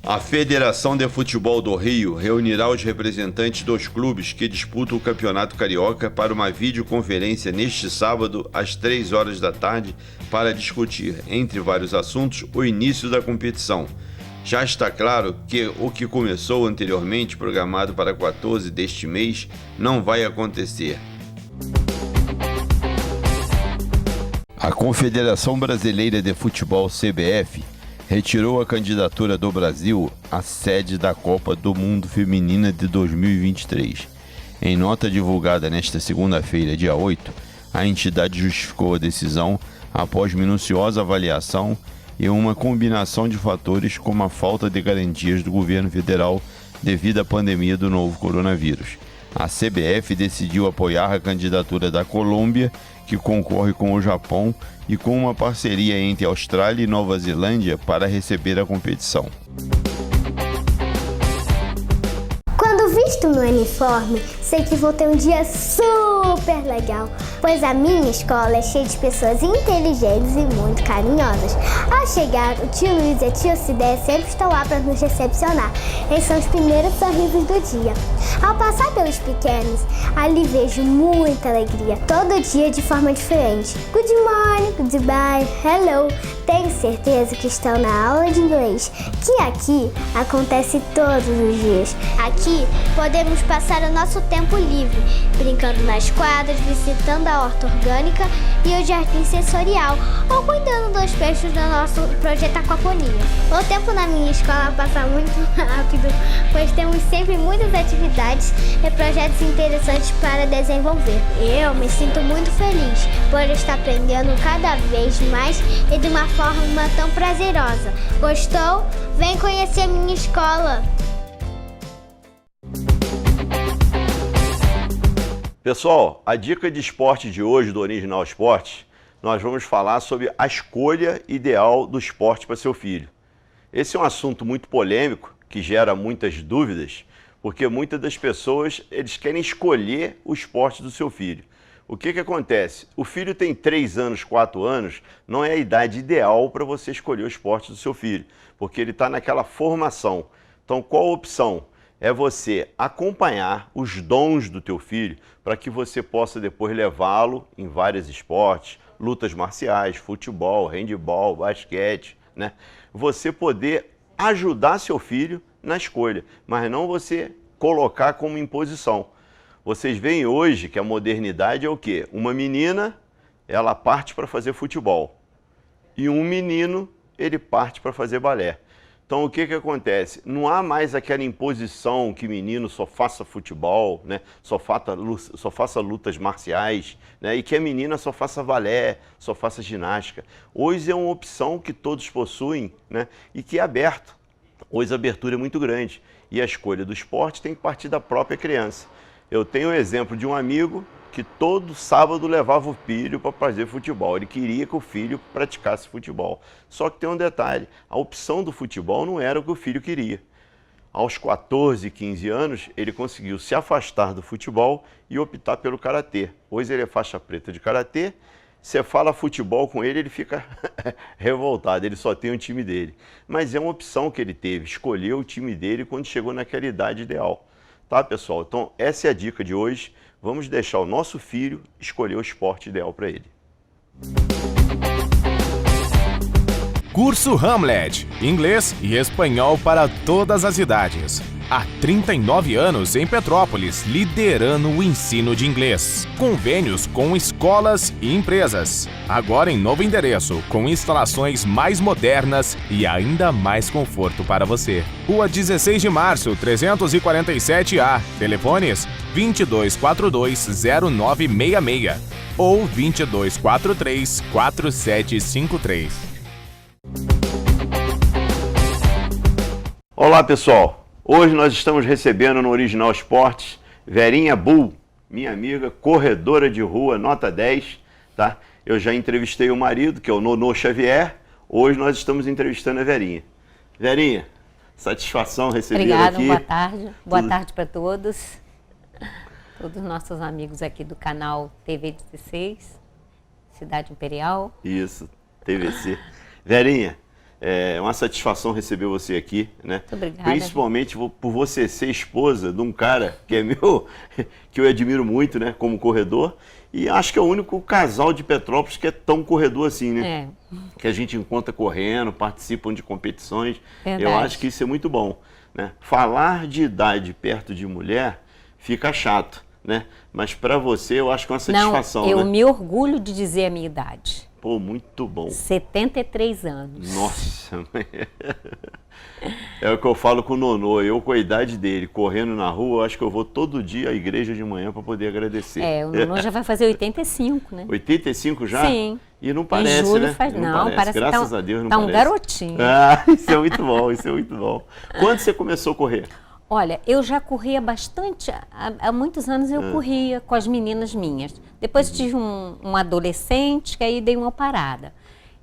A Federação de Futebol do Rio reunirá os representantes dos clubes que disputam o Campeonato Carioca para uma videoconferência neste sábado, às 3 horas da tarde, para discutir, entre vários assuntos, o início da competição. Já está claro que o que começou anteriormente, programado para 14 deste mês, não vai acontecer. A Confederação Brasileira de Futebol, CBF, retirou a candidatura do Brasil à sede da Copa do Mundo Feminina de 2023. Em nota divulgada nesta segunda-feira, dia 8, a entidade justificou a decisão após minuciosa avaliação e uma combinação de fatores como a falta de garantias do governo federal devido à pandemia do novo coronavírus. A CBF decidiu apoiar a candidatura da Colômbia, que concorre com o Japão, e com uma parceria entre Austrália e Nova Zelândia para receber a competição. Quando visto meu uniforme, sei que vou ter um dia super legal, pois a minha escola é cheia de pessoas inteligentes e muito carinhosas. Ao chegar, o tio Luiz e a tia Cidé sempre estão lá para nos recepcionar. Eles são os primeiros sorrisos do dia. Ao passar pelos pequenos, ali vejo muita alegria, todo dia de forma diferente. Good morning, goodbye, hello. Tenho certeza que estão na aula de inglês, que aqui acontece todos os dias. Aqui podemos passar o nosso tempo livre, brincando nas quadras, visitando a horta orgânica e o jardim sensorial, ou cuidando dos peixes do nosso projeto Aquaponia. O tempo na minha escola passa muito rápido, pois temos sempre muitas atividades e projetos interessantes para desenvolver. Eu me sinto muito feliz por estar aprendendo cada vez mais e de uma forma tão prazerosa. Gostou? Vem conhecer a minha escola! Pessoal, a dica de esporte de hoje do Original Esportes, nós vamos falar sobre a escolha ideal do esporte para seu filho. Esse é um assunto muito polêmico, que gera muitas dúvidas, porque muitas das pessoas eles querem escolher o esporte do seu filho. O que acontece? O filho tem 3 anos, 4 anos, não é a idade ideal para você escolher o esporte do seu filho, porque ele está naquela formação. Então, qual a opção? É você acompanhar os dons do teu filho para que você possa depois levá-lo em vários esportes, lutas marciais, futebol, handebol, basquete, né? Você poder ajudar seu filho na escolha, mas não você colocar como imposição. Vocês veem hoje que a modernidade é o quê? Uma menina, ela parte para fazer futebol e um menino, ele parte para fazer balé. Então, o que acontece? Não há mais aquela imposição que menino só faça futebol, né? só faça lutas marciais, né? E que a menina só faça balé, só faça ginástica. Hoje é uma opção que todos possuem, né? E que é aberto. Hoje a abertura é muito grande e a escolha do esporte tem que partir da própria criança. Eu tenho o exemplo de um amigo que todo sábado levava o filho para fazer futebol. Ele queria que o filho praticasse futebol. Só que tem um detalhe, a opção do futebol não era o que o filho queria. Aos 14, 15 anos, ele conseguiu se afastar do futebol e optar pelo karatê. Hoje ele é faixa preta de karatê. Você fala futebol com ele, ele fica revoltado, ele só tem o time dele. Mas é uma opção que ele teve, escolheu o time dele quando chegou naquela idade ideal. Tá, pessoal? Então, essa é a dica de hoje. Vamos deixar o nosso filho escolher o esporte ideal para ele. Curso Hamlet, inglês e espanhol para todas as idades. Há 39 anos em Petrópolis, liderando o ensino de inglês. Convênios com escolas e empresas. Agora em novo endereço, com instalações mais modernas e ainda mais conforto para você. Rua 16 de Março, 347A. Telefones 2242-0966 ou 2243-4753. Olá, pessoal! Hoje nós estamos recebendo no Original Esportes Verinha Bull, minha amiga, corredora de rua, nota 10, tá? Eu já entrevistei o marido, que é o Nonô Xavier, hoje nós estamos entrevistando a Verinha. Verinha, satisfação recebê-la aqui. Obrigada, boa tarde. Boa tarde para todos. Todos os nossos amigos aqui do canal TV 16, Cidade Imperial. Isso, TVC. Verinha, É uma satisfação receber você aqui, né? Muito obrigada. Principalmente por você ser esposa de um cara que é meu, que eu admiro muito, né? Como corredor. E acho que é o único casal de Petrópolis que é tão corredor assim, né? Que a gente encontra correndo, participam de competições. Verdade. Eu acho que isso é muito bom, né? Falar de idade perto de mulher fica chato, né? Mas para você eu acho que é uma satisfação, Não, eu né? me orgulho de dizer a minha idade. Pô, muito bom. 73 anos. Nossa, é o que eu falo com o Nonô, eu com a idade dele, correndo na rua, eu acho que eu vou todo dia à igreja de manhã para poder agradecer. O Nonô já vai fazer 85, né? 85 já? Sim. E não parece, em julho né? Faz... Não, parece graças que a Deus não tá parece. um garotinho. Ah, isso é muito bom, isso é muito bom. Quando você começou a correr? Olha, eu já corria bastante, há muitos anos eu corria com as meninas minhas. Depois tive um adolescente, que aí dei uma parada.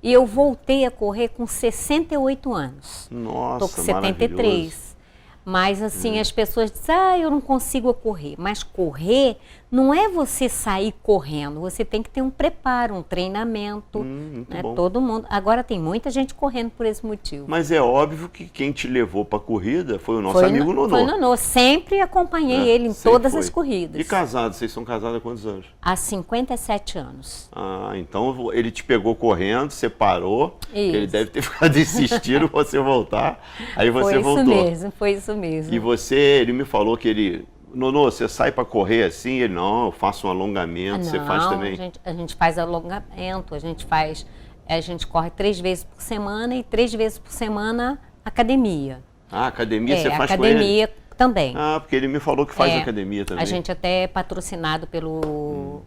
E eu voltei a correr com 68 anos. Nossa, tô com 73. Mas assim, as pessoas dizem, eu não consigo correr. Mas correr não é você sair correndo, você tem que ter um preparo, um treinamento, né? Todo mundo. Agora tem muita gente correndo por esse motivo. Mas é óbvio que quem te levou para a corrida foi o nosso amigo Nonô. Foi o Nonô, sempre acompanhei ele em todas as corridas. E casados, vocês são casados há quantos anos? Há 57 anos. Ah, então ele te pegou correndo, você parou, Isso. ele deve ter ficado insistindo para você voltar, aí você voltou. Foi isso mesmo. E ele me falou que ele... Nonô, você sai para correr assim? Ele, não, eu faço um alongamento, você faz também? A gente faz alongamento, a gente corre 3 vezes por semana e 3 vezes por semana academia. Ah, academia você faz com ele? Academia também. Ah, porque ele me falou que faz academia também. A gente até é patrocinado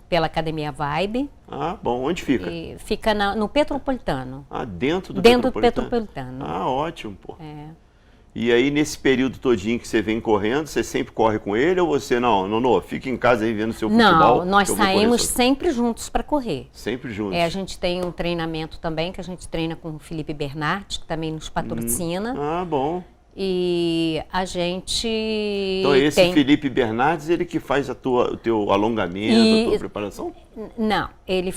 pela Academia Vibe. Ah, bom. Onde fica? E fica no Petropolitano. Ah, dentro do Petropolitano? Dentro do Petropolitano. Ah, ótimo, pô. E aí, nesse período todinho que você vem correndo, você sempre corre com ele ou você, não, Nonô, fica em casa aí vendo seu futebol? Não, nós saímos sempre juntos para correr. Sempre juntos? A gente tem um treinamento também, que a gente treina com o Felipe Bernardes, que também nos patrocina. Ah, bom. E a gente Então esse Felipe Bernardes, ele que faz o teu alongamento, a tua preparação? Não, ele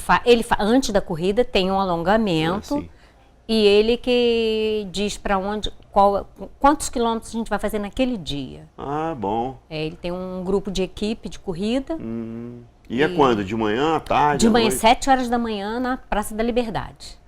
antes da corrida tem um alongamento. E ele que diz para quantos quilômetros a gente vai fazer naquele dia. Ah, bom. Ele tem um grupo de equipe de corrida. E é quando? De manhã, à tarde? De manhã, 7 horas da manhã, na Praça da Liberdade.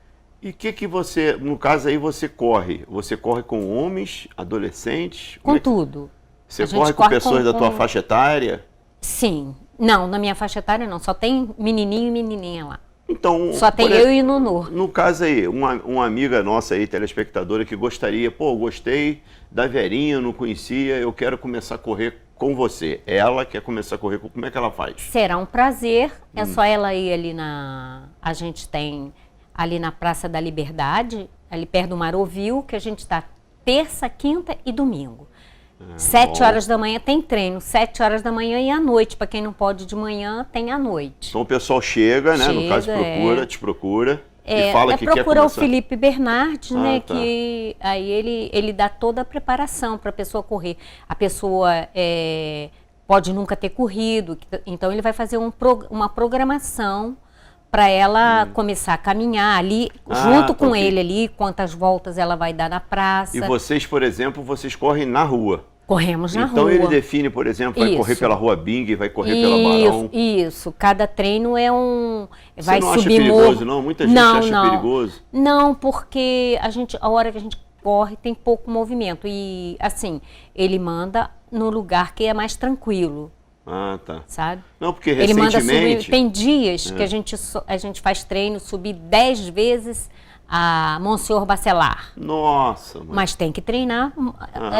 E o que você, no caso aí, você corre? Você corre com homens, adolescentes? Com tudo. Você corre com pessoas da tua faixa etária? Sim. Não, na minha faixa etária não. Só tem menininho e menininha lá. Então, só tem eu e Nonô. No caso aí, uma amiga nossa aí, telespectadora, que gostaria, gostei da Verinha, não conhecia, eu quero começar a correr com você. Ela quer começar a correr, como é que ela faz? Será um prazer, é só ela ir ali a gente tem ali na Praça da Liberdade, ali perto do Marovil, que a gente está terça, quinta e domingo. 7 horas da manhã tem treino, 7 horas da manhã e à noite. Para quem não pode de manhã, tem à noite. Então o pessoal chega, né? No caso, te procura e fala que quer começar. Procura o Felipe Bernardes, né? Tá. Que aí ele dá toda a preparação para a pessoa correr. A pessoa pode nunca ter corrido, então ele vai fazer uma programação para ela começar a caminhar ali, junto com ele ali, quantas voltas ela vai dar na praça. E vocês, por exemplo, vocês correm na rua? Corremos na rua. Então ele define, por exemplo, vai correr pela Rua Bing, vai correr pela Barão. Isso, cada treino é um... Você não acha perigoso, não? Muita gente acha perigoso. Não, porque a hora que a gente corre tem pouco movimento. E assim, ele manda no lugar que é mais tranquilo. Ah, tá. Sabe? Não, porque ele recentemente... manda subir, tem dias que a gente faz treino, subir 10 vezes a Monsenhor Bacelar. Nossa! Mas tem que treinar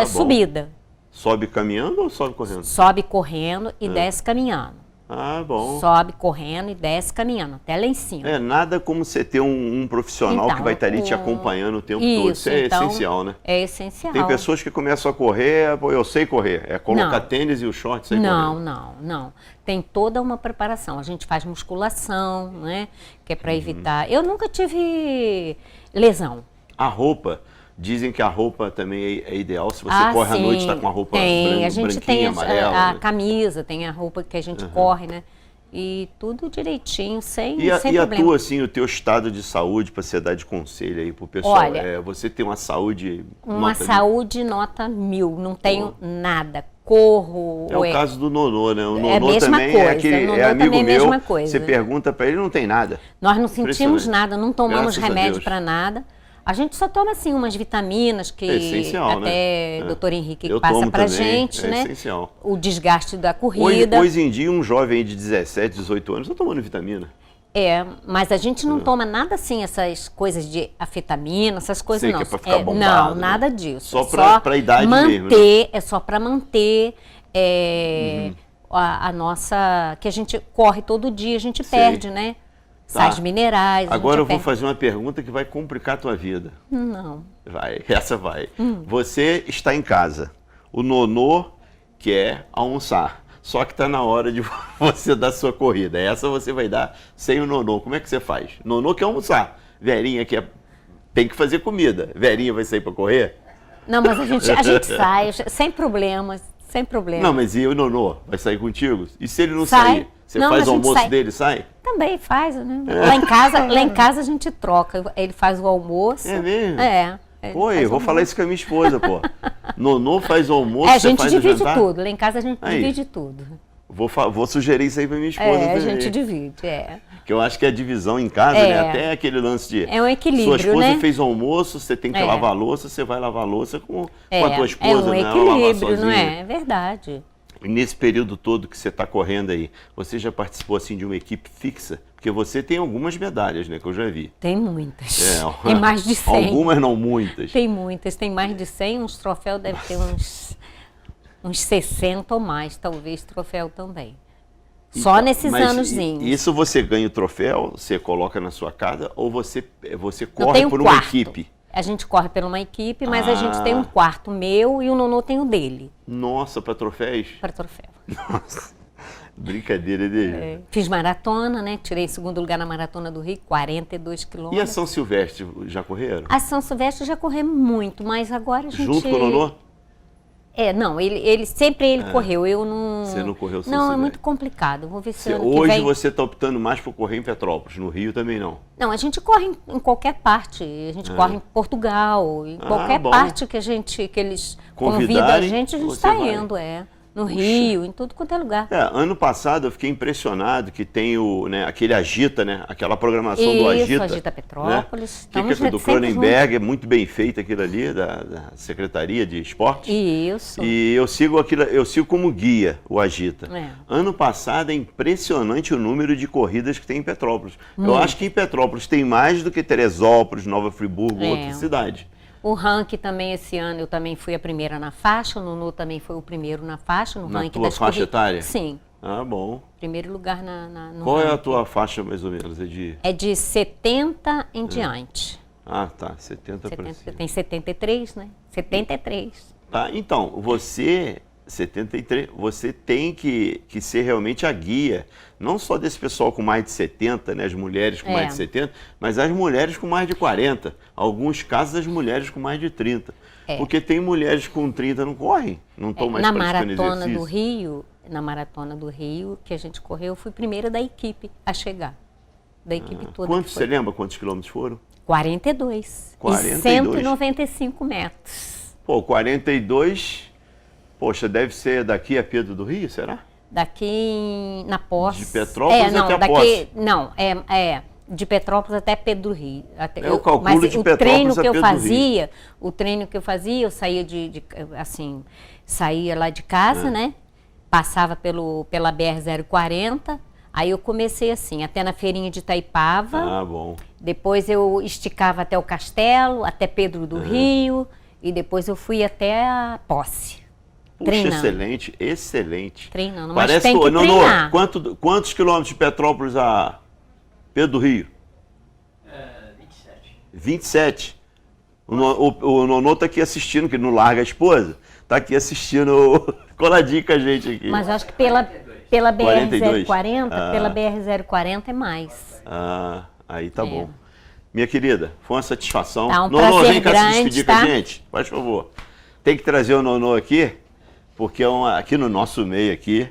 subida. Sobe caminhando ou sobe correndo? Sobe correndo e desce caminhando. Ah, bom. Sobe correndo e desce caminhando, até lá em cima. Nada como você ter um profissional que vai estar ali te acompanhando o tempo todo. Isso é essencial, né? É essencial. Tem pessoas que começam a correr, eu sei correr. É colocar tênis e o short e sair correndo. Não. Tem toda uma preparação. A gente faz musculação, né? Que é para evitar... Eu nunca tive lesão. A roupa... Dizem que a roupa também é ideal, se você corre à noite, está com a roupa branquinha, a gente tem amarela. A camisa, tem a roupa que a gente corre, né? e tudo direitinho, sem E problema. a tua, assim, o teu estado de saúde, para você dar de conselho aí pro pessoal? Olha, você tem uma saúde... Uma saúde nota 1000, não tenho nada. Corro... É o caso do Nonô, né? O Nonô a mesma também coisa, é amigo também meu. mesma coisa. Você pergunta para ele, não tem nada. Nós não sentimos nada, não tomamos Graças a remédio Deus. para nada. A gente só toma, assim, umas vitaminas que É essencial, até né? o doutor Henrique Eu passa tomo pra também, gente, né? Essencial. O desgaste da corrida. Hoje em dia, um jovem aí de 17, 18 anos está tomando vitamina. Mas a gente não toma nada assim, essas coisas de afetamina, essas coisas Sei não. que é pra ficar bombado, não, né? nada disso. Só pra idade mesmo, né? É só para manter a nossa... Que a gente corre todo dia, a gente perde, né? Sais minerais. Agora eu vou fazer uma pergunta que vai complicar a tua vida. Não. Essa vai. Você está em casa. O Nonô quer almoçar. Só que está na hora de você dar sua corrida. Essa você vai dar sem o Nonô. Como é que você faz? Nonô quer almoçar. Verinha tem que fazer comida. Verinha vai sair para correr? Não, mas a gente sai, sem problemas. Sem problema. Não, mas e o Nonô? Vai sair contigo? E se ele não sair? Você faz o almoço dele e sai? Também faz, né? Lá em casa a gente troca. Ele faz o almoço. É mesmo? Oi, vou falar isso com a minha esposa, pô. Nonô faz o almoço, a gente faz o divide jantar? tudo. Lá em casa a gente divide tudo. Vou sugerir isso aí pra minha esposa também. A gente divide, Que eu acho que a divisão em casa, né? Até aquele lance de... É um equilíbrio, sua esposa né? fez o almoço, você tem que lavar a louça, você vai lavar a louça com a tua esposa, né? É um equilíbrio, não é? É verdade. E nesse período todo que você está correndo aí, você já participou assim de uma equipe fixa? Porque você tem algumas medalhas, né? Que eu já vi. Tem muitas. Tem mais de 100. Algumas não muitas. Tem muitas. Tem mais de 100. Uns troféus deve ter uns 60 ou mais, talvez, troféu também. Só nesses anozinhos. Isso você ganha o troféu, você coloca na sua casa ou você corre por uma equipe? A gente corre por uma equipe, mas a gente tem um quarto meu e o Nonô tem o dele. Nossa, para troféus? Para troféu. Nossa, brincadeira dele. Fiz maratona, né? Tirei segundo lugar na Maratona do Rio, 42 quilômetros. E a São Silvestre, já correram? A São Silvestre já corremos muito, mas agora a gente... Junto com o Nonô? Não, ele sempre correu, eu não... Você não correu São Não, Silvestre? é muito complicado, vou ver se ano que hoje vem... você está optando mais por correr em Petrópolis, no Rio também não? Não, a gente corre em qualquer parte, a gente corre em Portugal, em qualquer parte que eles convidam a gente está indo, no Rio, em tudo quanto é lugar. Ano passado eu fiquei impressionado que tem aquele Agita, né? Aquela programação do Agita. Isso, Agita Petrópolis. Né? Que é do Cronenberg, é muito bem feito aquilo ali, da Secretaria de Esportes. Isso. E eu sigo como guia o Agita. Ano passado é impressionante o número de corridas que tem em Petrópolis. Eu acho que em Petrópolis tem mais do que Teresópolis, Nova Friburgo, outra cidade. O ranking também, esse ano, eu também fui a primeira na faixa, o Nonô também foi o primeiro na faixa, no ranking das corridas. Na tua faixa etária? Sim. Ah, bom. Primeiro lugar no Qual ranking. é a tua faixa, mais ou menos? É de 70 em diante. Ah, tá. 70 para cima. Tem 73, né? 73. Tá, então, você... 73, você tem que ser realmente a guia, não só desse pessoal com mais de 70, né, as mulheres com mais de 70, mas as mulheres com mais de 40, alguns casos as mulheres com mais de 30, porque tem mulheres com 30 não correm, não estão mais praticando exercício. Na Maratona do Rio, que a gente correu, eu fui primeira da equipe a chegar, da equipe toda. Quantos, você lembra quantos quilômetros foram? 42. 42. E 195 metros. Pô, 42... Poxa, deve ser daqui a Pedro do Rio, será? Daqui na Posse. De Petrópolis até a Posse? Não, de Petrópolis até Pedro do Rio. Eu calculo de Petrópolis a Pedro do Rio. O treino que eu fazia, eu saía saía lá de casa, né? Passava pela BR-040, aí eu comecei assim, até na feirinha de Itaipava. Ah, bom. Depois eu esticava até o Castelo, até Pedro do Rio, e depois eu fui até a Posse. Puxa, treinando. excelente. Treinando, mas tem que treinar. Quantos quilômetros de Petrópolis a Pedro do Rio? 27. 27. O Nonô está aqui assistindo, que não larga a esposa, está aqui assistindo, coladinho com a gente aqui. Mas acho que pela BR-040, pela BR-040 é mais. Ah, aí tá bom. Minha querida, foi uma satisfação. Tá, Nonô, vem cá se despedir com a gente, por favor. Tem que trazer o Nonô aqui, porque aqui no nosso meio aqui,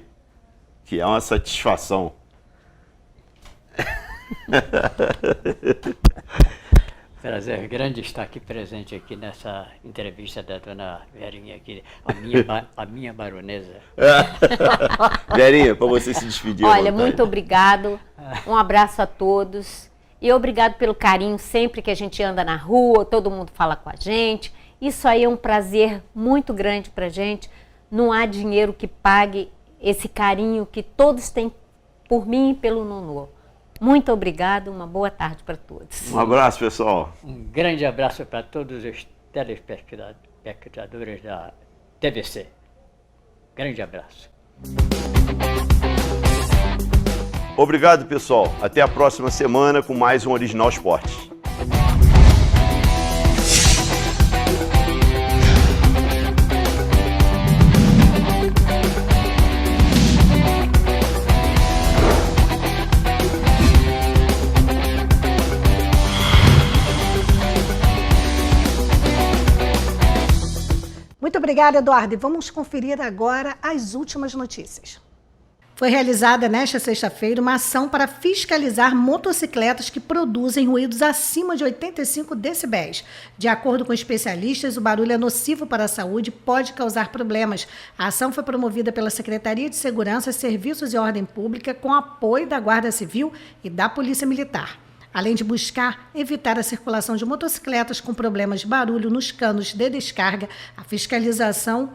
que é uma satisfação. Prazer grande estar aqui presente aqui nessa entrevista da dona Verinha aqui, a minha baronesa. Verinha, para você se despedir. Olha, muito obrigado, um abraço a todos e obrigado pelo carinho sempre que a gente anda na rua, todo mundo fala com a gente. Isso aí é um prazer muito grande pra gente, não há dinheiro que pague esse carinho que todos têm por mim e pelo Nonô. Muito obrigado, uma boa tarde para todos. Um abraço, pessoal. Um grande abraço para todos os telespectadores da TVC. Grande abraço. Obrigado, pessoal. Até a próxima semana com mais um Original Esportes. Muito obrigada, Eduardo. E vamos conferir agora as últimas notícias. Foi realizada nesta sexta-feira uma ação para fiscalizar motocicletas que produzem ruídos acima de 85 decibéis. De acordo com especialistas, o barulho é nocivo para a saúde e pode causar problemas. A ação foi promovida pela Secretaria de Segurança, Serviços e Ordem Pública com apoio da Guarda Civil e da Polícia Militar. Além de buscar evitar a circulação de motocicletas com problemas de barulho nos canos de descarga, a fiscalização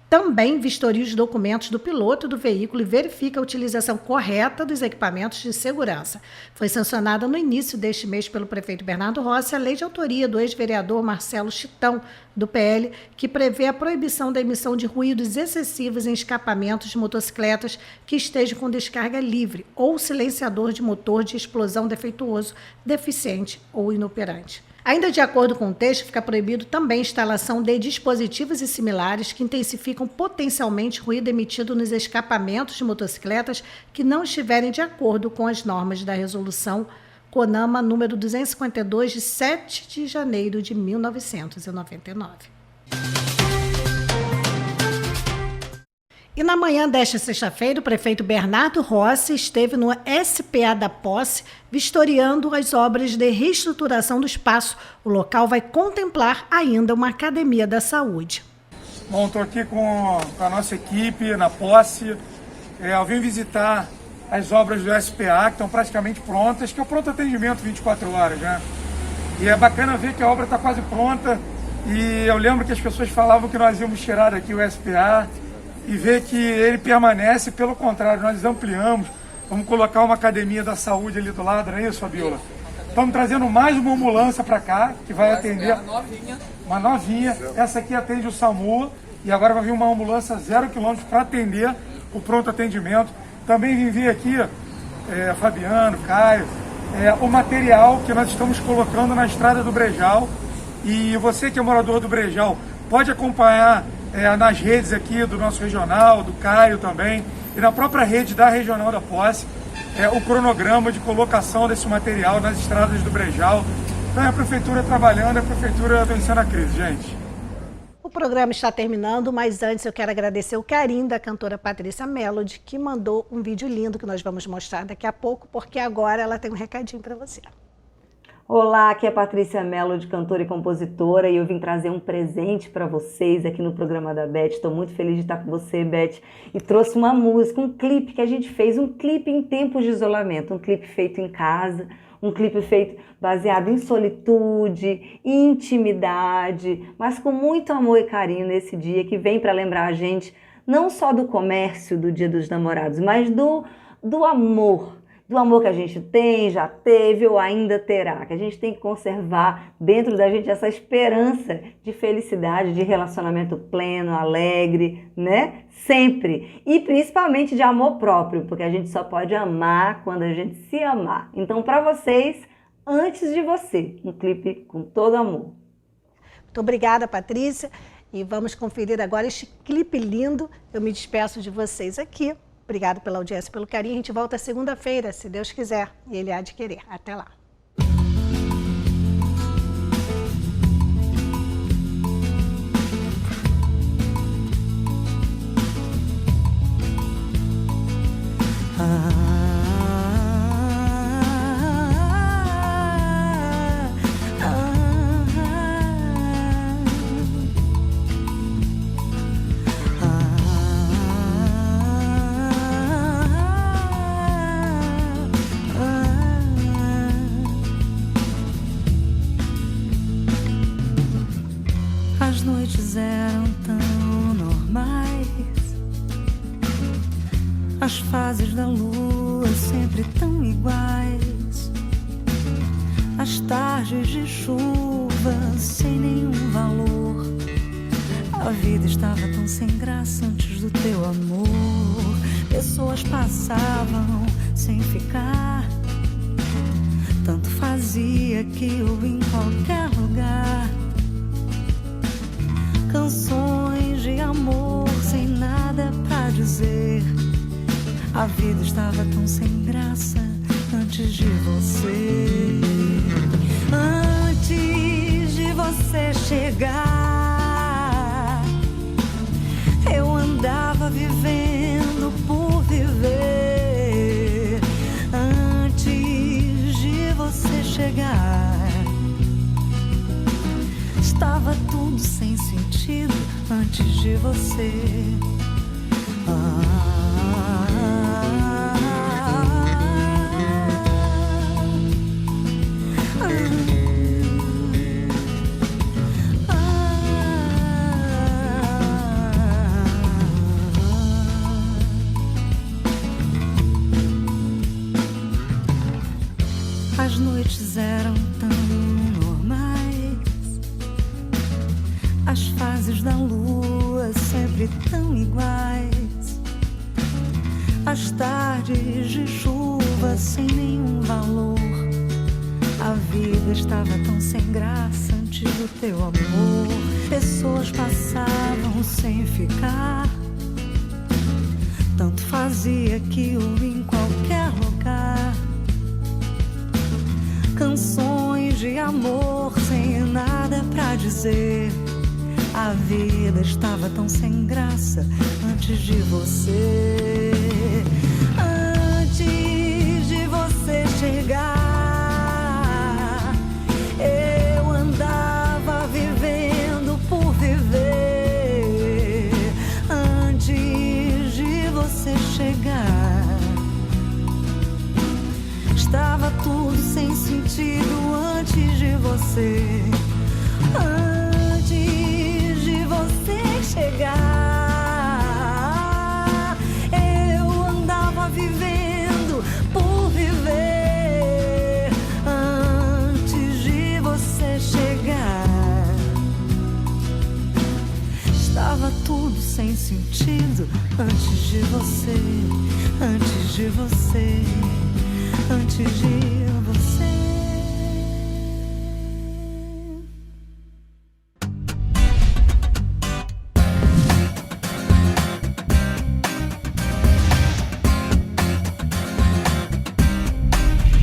também vistoria os documentos do piloto do veículo e verifica a utilização correta dos equipamentos de segurança. Foi sancionada no início deste mês pelo prefeito Bernardo Rossi a lei de autoria do ex-vereador Marcelo Chitão, do PL, que prevê a proibição da emissão de ruídos excessivos em escapamentos de motocicletas que estejam com descarga livre ou silenciador de motor de explosão defeituoso, deficiente ou inoperante. Ainda de acordo com o texto, fica proibido também a instalação de dispositivos e similares que intensificam potencialmente o ruído emitido nos escapamentos de motocicletas que não estiverem de acordo com as normas da resolução CONAMA número 252, de 7 de janeiro de 1999. E na manhã desta sexta-feira, o prefeito Bernardo Rossi esteve no SPA da Posse, vistoriando as obras de reestruturação do espaço. O local vai contemplar ainda uma academia da saúde. Bom, estou aqui com a nossa equipe na Posse. Eu vim visitar as obras do SPA, que estão praticamente prontas, que é o pronto atendimento 24 horas, né? E é bacana ver que a obra está quase pronta. E eu lembro que as pessoas falavam que nós íamos tirar daqui o SPA, e ver que ele permanece, pelo contrário, nós ampliamos, vamos colocar uma academia da saúde ali do lado, não é isso, Fabiola? Estamos trazendo mais uma ambulância para cá, que vai atender, uma novinha, essa aqui atende o SAMU, e agora vai vir uma ambulância 0 km para atender o pronto atendimento. Também vim ver aqui, Fabiano, Caio, o material que nós estamos colocando na estrada do Brejal, e você que é morador do Brejal, pode acompanhar nas redes aqui do nosso regional, do Caio também, e na própria rede da Regional da Posse, o cronograma de colocação desse material nas estradas do Brejal. Então é a Prefeitura trabalhando, é a Prefeitura vencendo a crise, gente. O programa está terminando, mas antes eu quero agradecer o carinho da cantora Patrícia Melody, que mandou um vídeo lindo que nós vamos mostrar daqui a pouco, porque agora ela tem um recadinho para você. Olá, aqui é a Patrícia Melody, cantora e compositora, e eu vim trazer um presente para vocês aqui no programa da Beth. Estou muito feliz de estar com você, Beth, e trouxe uma música, um clipe que a gente fez, um clipe em tempos de isolamento, um clipe feito em casa, um clipe feito baseado em solitude, intimidade, mas com muito amor e carinho nesse dia que vem para lembrar a gente não só do comércio do Dia dos Namorados, mas do amor. Do amor que a gente tem, já teve ou ainda terá, que a gente tem que conservar dentro da gente essa esperança de felicidade, de relacionamento pleno, alegre, né? Sempre. E principalmente de amor próprio, porque a gente só pode amar quando a gente se amar. Então, para vocês, Antes de Você, um clipe com todo amor. Muito obrigada, Patrícia. E vamos conferir agora este clipe lindo. Eu me despeço de vocês aqui. Obrigado pela audiência, pelo carinho. A gente volta segunda-feira, se Deus quiser. E Ele há de querer. Até lá. sempre tão iguais. As tardes de chuva sem nenhum valor. A vida estava tão sem graça antes do teu amor. Pessoas passavam sem ficar. Tanto fazia que eu em qualquer lugar. Canções de amor sem nada pra dizer. A vida estava tão sem graça antes de você. Antes de você chegar, eu andava vivendo por viver. Antes de você chegar, estava tudo sem sentido antes de você. As noites eram tão normais, as fases da lua sempre tão iguais, as tardes de chuva sem nenhum valor. A vida estava tão sem graça antes do teu amor. Pessoas passavam sem ficar. Tanto fazia que eu em qualquer lugar. Canções de amor sem nada pra dizer. A vida estava tão sem graça antes de você. Antes de você chegar, eu andava vivendo por viver. Antes de você chegar, estava tudo sem sentido antes de você. Antes de você chegar, eu andava vivendo por viver. Antes de você chegar, estava tudo sem sentido antes de você. Antes de você. Antes de você.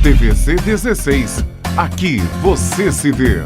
TVC 16. Aqui você se vê.